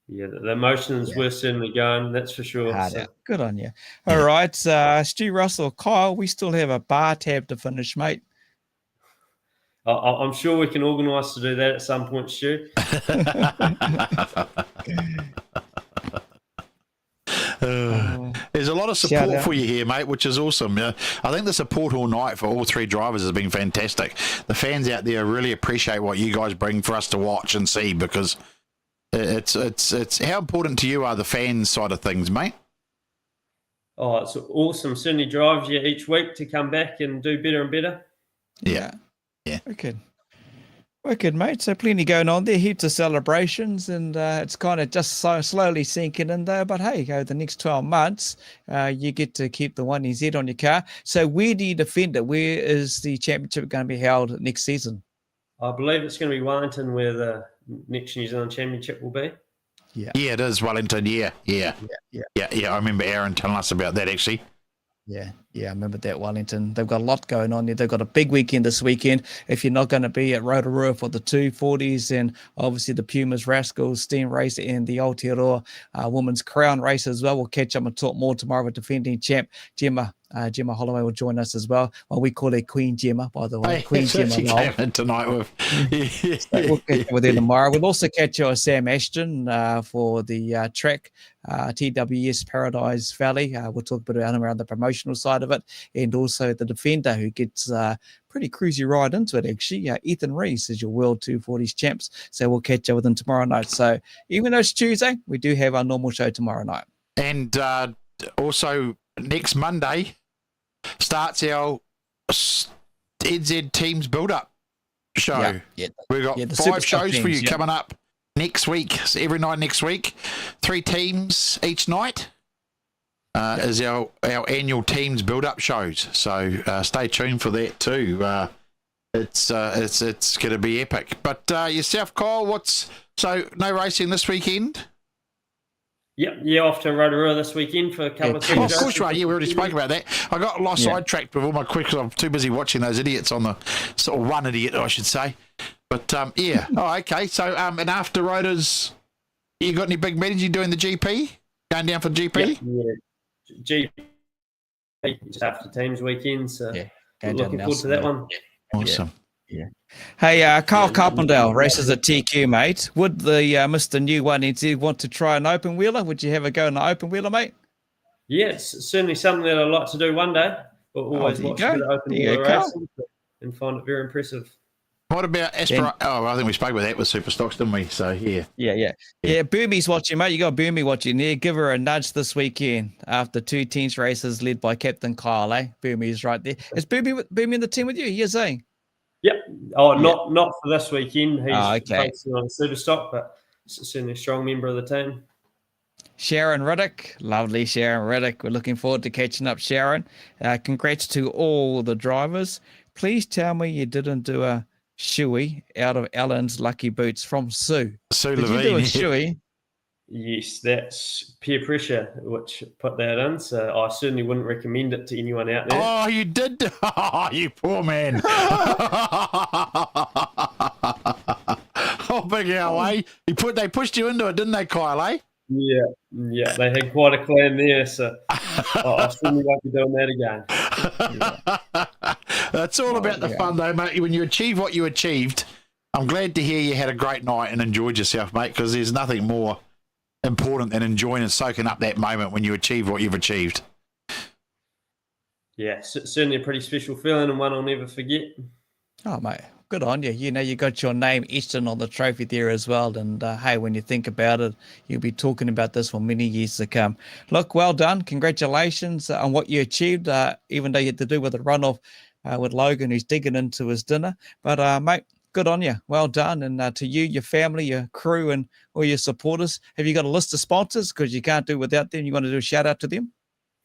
Yeah, the emotions were certainly going, that's for sure. So. Good on you. All right, Stu Russell, Kyle, we still have a bar tab to finish, mate. I'm sure we can organise to do that at some point, Stu. There's a lot of support for you here, mate, which is awesome. I think the support all night for all 3 drivers has been fantastic. The fans out there really appreciate what you guys bring for us to watch and see, because it's how important to you are the fans side of things, mate? Oh, it's awesome. Certainly drives you each week to come back and do better and better. Yeah. Wicked, mate. So plenty going on there, heaps of celebrations, and it's kind of just slowly sinking in there. But hey, over the next 12 months, you get to keep the 1NZ on your car. So where do you defend it? Where is the championship going to be held next season? I believe it's going to be Wellington, where the next New Zealand Championship will be. Yeah, it is Wellington. Yeah. I remember Aaron telling us about that, actually. Yeah, I remember that, Wellington. They've got a lot going on there. They've got a big weekend this weekend. If you're not going to be at Rotorua for the 240s and obviously the Pumas Rascals steam race and the Aotearoa Women's Crown race as well, we'll catch up and talk more tomorrow with defending champ Gemma Gemma Holloway will join us as well. Well, we call her Queen Gemma, by the way. Hey, Queen Gemma. she came in tonight with. So we'll catch you with her tomorrow. We'll also catch you with Sam Ashton for the track, TWS Paradise Valley. We'll talk a bit around the promotional side of it, and also the defender who gets pretty cruisy ride into it, actually. Ethan Rees is your World 240s champs. So we'll catch up with him tomorrow night. So even though it's Tuesday, we do have our normal show tomorrow night. And also next Monday starts our NZ Teams build-up show. We've got 5 shows for you coming up next week. So every night next week, 3 teams each night is our annual Teams build-up shows. So stay tuned for that too. It's going to be epic. But yourself, Kyle, so no racing this weekend? Yeah, off to Rotorua this weekend for a couple of things. Oh, of course you are. Yeah, we already spoke about that. I got lost sidetracked with all my quick because I'm too busy watching those idiots on the sort of one idiot, I should say. But yeah. Oh, okay. So and after Rotors, you got any big meetings? You doing the GP? Going down for the GP? Yeah. GP just after Teams weekend. So looking forward to that one. Awesome. Yeah. Hey, Kyle Carpendale races at TQ, mate. Would the Mr. New 1NZ want to try an open wheeler? Would you have a go in an open wheeler, mate? Yeah, it's certainly something that I'd like to do one day. But always watch the open wheeler racing and find it very impressive. What about I think we spoke about that with Super Stocks, didn't we? So yeah. Boomy's watching, mate. You got Boomy watching there. Give her a nudge this weekend after 2 teams races led by Captain Kyle. Boomy's right there. Is Boomy in the team with you? Yes, eh? Yep. Oh, not for this weekend. He's focusing on Super Stock, but certainly a strong member of the team. Sharon Riddick, lovely Sharon Riddick. We're looking forward to catching up, Sharon. Congrats to all the drivers. Please tell me you didn't do a shoey out of Alan's Lucky Boots from Sue. Did you do a shoey? Yes, that's peer pressure, which put that in. So I certainly wouldn't recommend it to anyone out there. Oh, you did? Oh, you poor man. Oh, big hell, eh? They pushed you into it, didn't they, Kyle, eh? Yeah, they had quite a clan there, so I certainly won't be doing that again. That's all about the fun, though, mate. When you achieve what you achieved, I'm glad to hear you had a great night and enjoyed yourself, mate, because there's nothing more important than enjoying and soaking up that moment when you achieve what you've achieved. Yeah, certainly a pretty special feeling and one I'll never forget. Oh, mate, good on you. You know, you got your name etched in on the trophy there as well. And hey, when you think about it, you'll be talking about this for many years to come. Look, well done. Congratulations on what you achieved, even though you had to do with a runoff with Logan, who's digging into his dinner. But, mate, good on you. Well done. And to you, your family, your crew, and all your supporters, have you got a list of sponsors? Because you can't do without them. You want to do a shout out to them?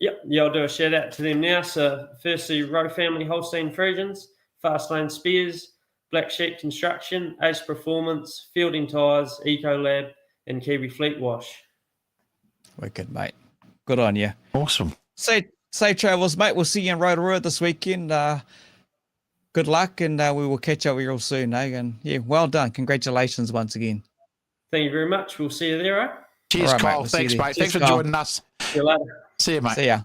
Yep. Yeah, I'll do a shout out to them now. So firstly, Rowe Family Holstein Friesians, Fastlane Spears, Black Sheep Construction, Ace Performance, Fielding Tyres, Ecolab, and Kiwi Fleet Wash. Wicked, mate. Good on you. Awesome. Safe travels, mate. We'll see you in Rotorua this weekend. Good luck, and we will catch up with you all soon. And yeah, well done. Congratulations once again. Thank you very much. We'll see you there, right? Cheers, Kyle. Thanks, mate. Thanks for joining us. See you later. See you, mate. See ya.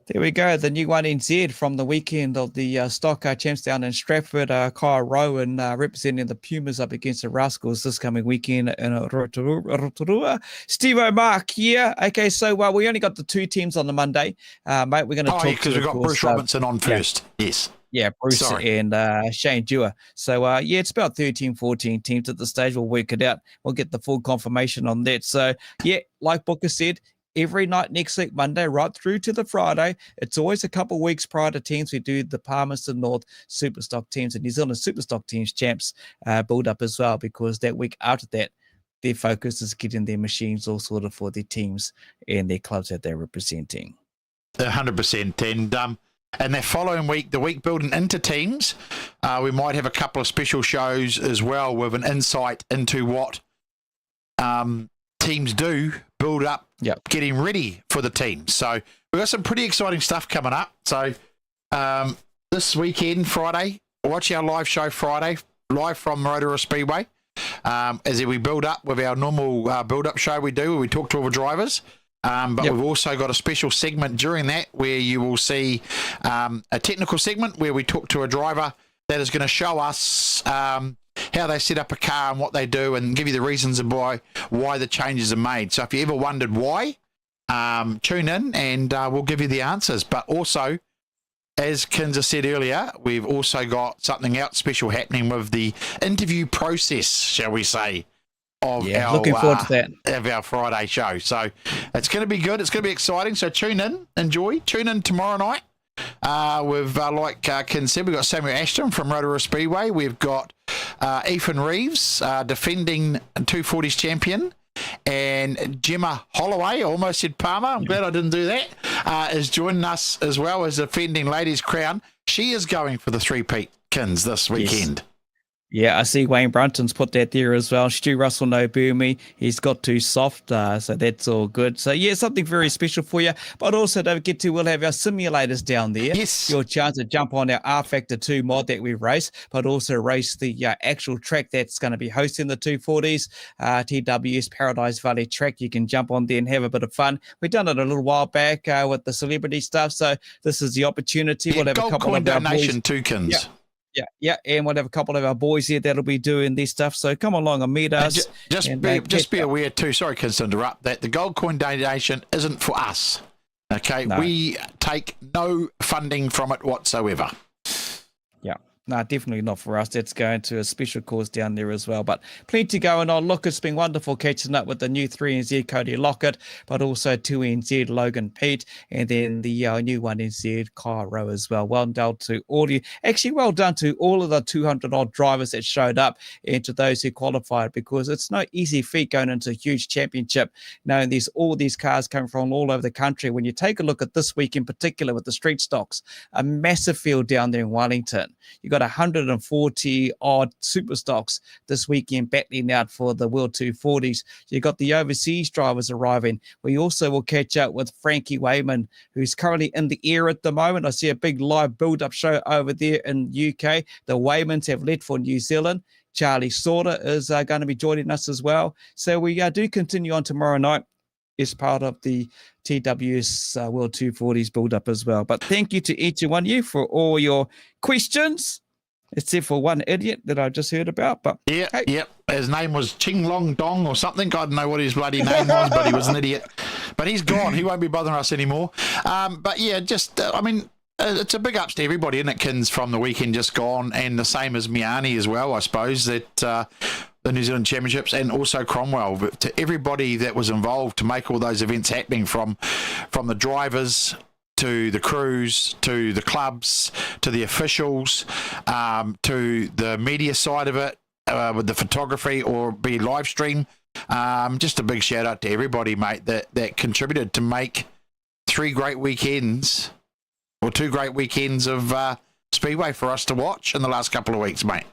There we go. The new 1NZ from the weekend of the Stockcar champs down in Stratford. Kyle Rowe and representing the Pumas up against the Rascals this coming weekend in Rotorua. Steve O'Mark here. Okay, so we only got the 2 teams on the Monday. Mate, we're going to talk because we've got Bruce Robinson on first. Yes. Yeah, Bruce and Shane Dewar. So, it's about 13, 14 teams at the stage. We'll work it out. We'll get the full confirmation on that. So, yeah, like Booker said, every night next week, Monday, right through to the Friday. It's always a couple of weeks prior to teams. We do the Palmerston North Superstock teams and New Zealand Superstock teams champs build up as well, because that week after that, their focus is getting their machines all sorted for their teams and their clubs that they're representing. 100%. And that following week, the week building into teams, we might have a couple of special shows as well with an insight into what teams do build up, getting ready for the team. So we've got some pretty exciting stuff coming up. So this weekend, Friday, watch our live show Friday, live from Rotorua Speedway, as we build up with our normal build-up show we do, where we talk to all the drivers. But we've also got a special segment during that where you will see a technical segment where we talk to a driver that is going to show us how they set up a car and what they do and give you the reasons why the changes are made. So if you ever wondered why, tune in and we'll give you the answers. But also, as Kinza said earlier, we've also got something else special happening with the interview process, shall we say, of looking forward to that. Of our Friday show. So it's going to be good. It's going to be exciting. So tune in, enjoy. Tune in tomorrow night. With like Kin said, we've got Samuel Ashton from Rotorua Speedway. We've got Ethan Reeves, defending 240s champion, and Gemma Holloway, I almost said Palmer, I'm glad I didn't do that, is joining us as well as defending ladies crown. She is going for the three-peat Kins this weekend. Yes. Yeah, I see Wayne Brunton's put that there as well. Stu Russell, no boomy. He's got too soft, so that's all good. So, yeah, something very special for you. But also, don't forget to, we'll have our simulators down there. Yes. Your chance to jump on our R Factor 2 mod that we race, but also race the actual track that's going to be hosting the 240s, TWS Paradise Valley track. You can jump on there and have a bit of fun. We've done it a little while back with the celebrity stuff, so this is the opportunity. We'll have a couple of our donation to Kins. Yeah, and we'll have a couple of our boys here that'll be doing this stuff. So come along and meet us. Just be aware too. Sorry, Kins, to interrupt. That the gold coin donation isn't for us. Okay, no. We take no funding from it whatsoever. Yeah. No, definitely not for us. That's going to a special cause down there as well. But plenty going on. Look, it's been wonderful catching up with the new 3NZ Cody Lockett, but also 2NZ Logan Peat, and then the new 1NZ Kyle Rowe as well. Well done to all of you. Actually, well done to all of the 200-odd drivers that showed up and to those who qualified, because it's no easy feat going into a huge championship, knowing there's all these cars coming from all over the country. When you take a look at this week in particular with the street stocks, a massive field down there in Wellington. You got 140 odd super stocks this weekend battling out for the World 240s. You got the overseas drivers arriving. We also will catch up with Frankie Wayman, who's currently in the air at the moment. I see a big live build-up show over there in UK. The Waymans have led for New Zealand. Charlie Sauter is going to be joining us as well. So we do continue on tomorrow night as part of the TWS World 240s build-up as well. But thank you to each and one of you for all your questions, except for one idiot that I just heard about. But Yep. His name was Ching Long Dong or something. I don't know what his bloody name was, but he was an idiot. But he's gone. He won't be bothering us anymore. But yeah, just, I mean, it's a big ups to everybody, isn't it, Kins, from the weekend just gone, and the same as Miani as well, I suppose, that the New Zealand Championships, and also Cromwell, but to everybody that was involved to make all those events happening, from the drivers to the crews, to the clubs, to the officials, to the media side of it, with the photography or be live stream. Just a big shout out to everybody, mate, that contributed to make 2 great weekends of Speedway for us to watch in the last couple of weeks, mate.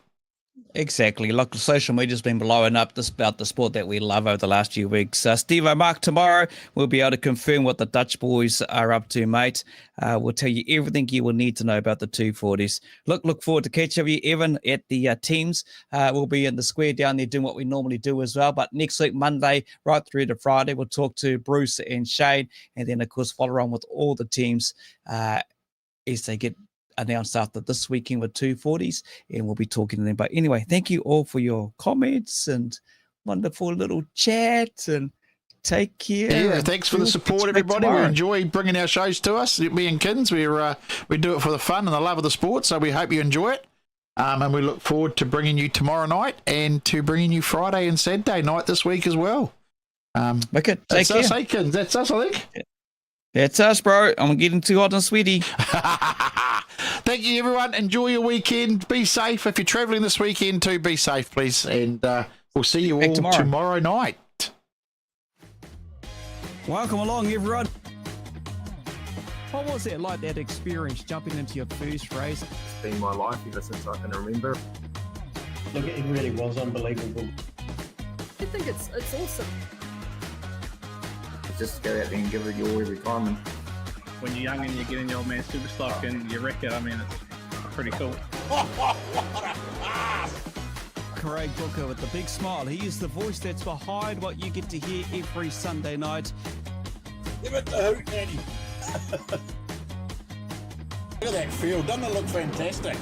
Exactly. Look, social media's been blowing up about the sport that we love over the last few weeks. Steve O'Mark, tomorrow we'll be able to confirm what the Dutch boys are up to, mate. We'll tell you everything you will need to know about the 240s. Look forward to catching you, Evan, at the teams. We'll be in the square down there doing what we normally do as well. But next week, Monday, right through to Friday, we'll talk to Bruce and Shane, and then, of course, follow on with all the teams as they get announced after this weekend with 240s, and we'll be talking to them. But anyway, thank you all for your comments and wonderful little chat, and take care. Yeah, thanks for the support, everybody. We enjoy bringing our shows to us. Me and Kins, we do it for the fun and the love of the sport, so we hope you enjoy it. And we look forward to bringing you tomorrow night and to bringing you Friday and Saturday night this week as well. Okay, take care. That's us, Kins. That's us, I think. That's us, bro. I'm getting too hot and sweaty. Thank you, everyone. Enjoy your weekend. Be safe. If you're travelling this weekend too, be safe, please. And we'll see you all tomorrow night. Welcome along, everyone. What was it like, that experience jumping into your first race? It's been my life ever since I can remember. Look, it really was unbelievable. I think it's awesome. Just go out there and give it your every time. And When you're young and you get in your old man super stock and you wreck it, I mean, it's pretty cool. Craig Booker with the big smile. He is the voice that's behind what you get to hear every Sunday night. Give it the hoot, Daddy. Look at that field. Doesn't it look fantastic?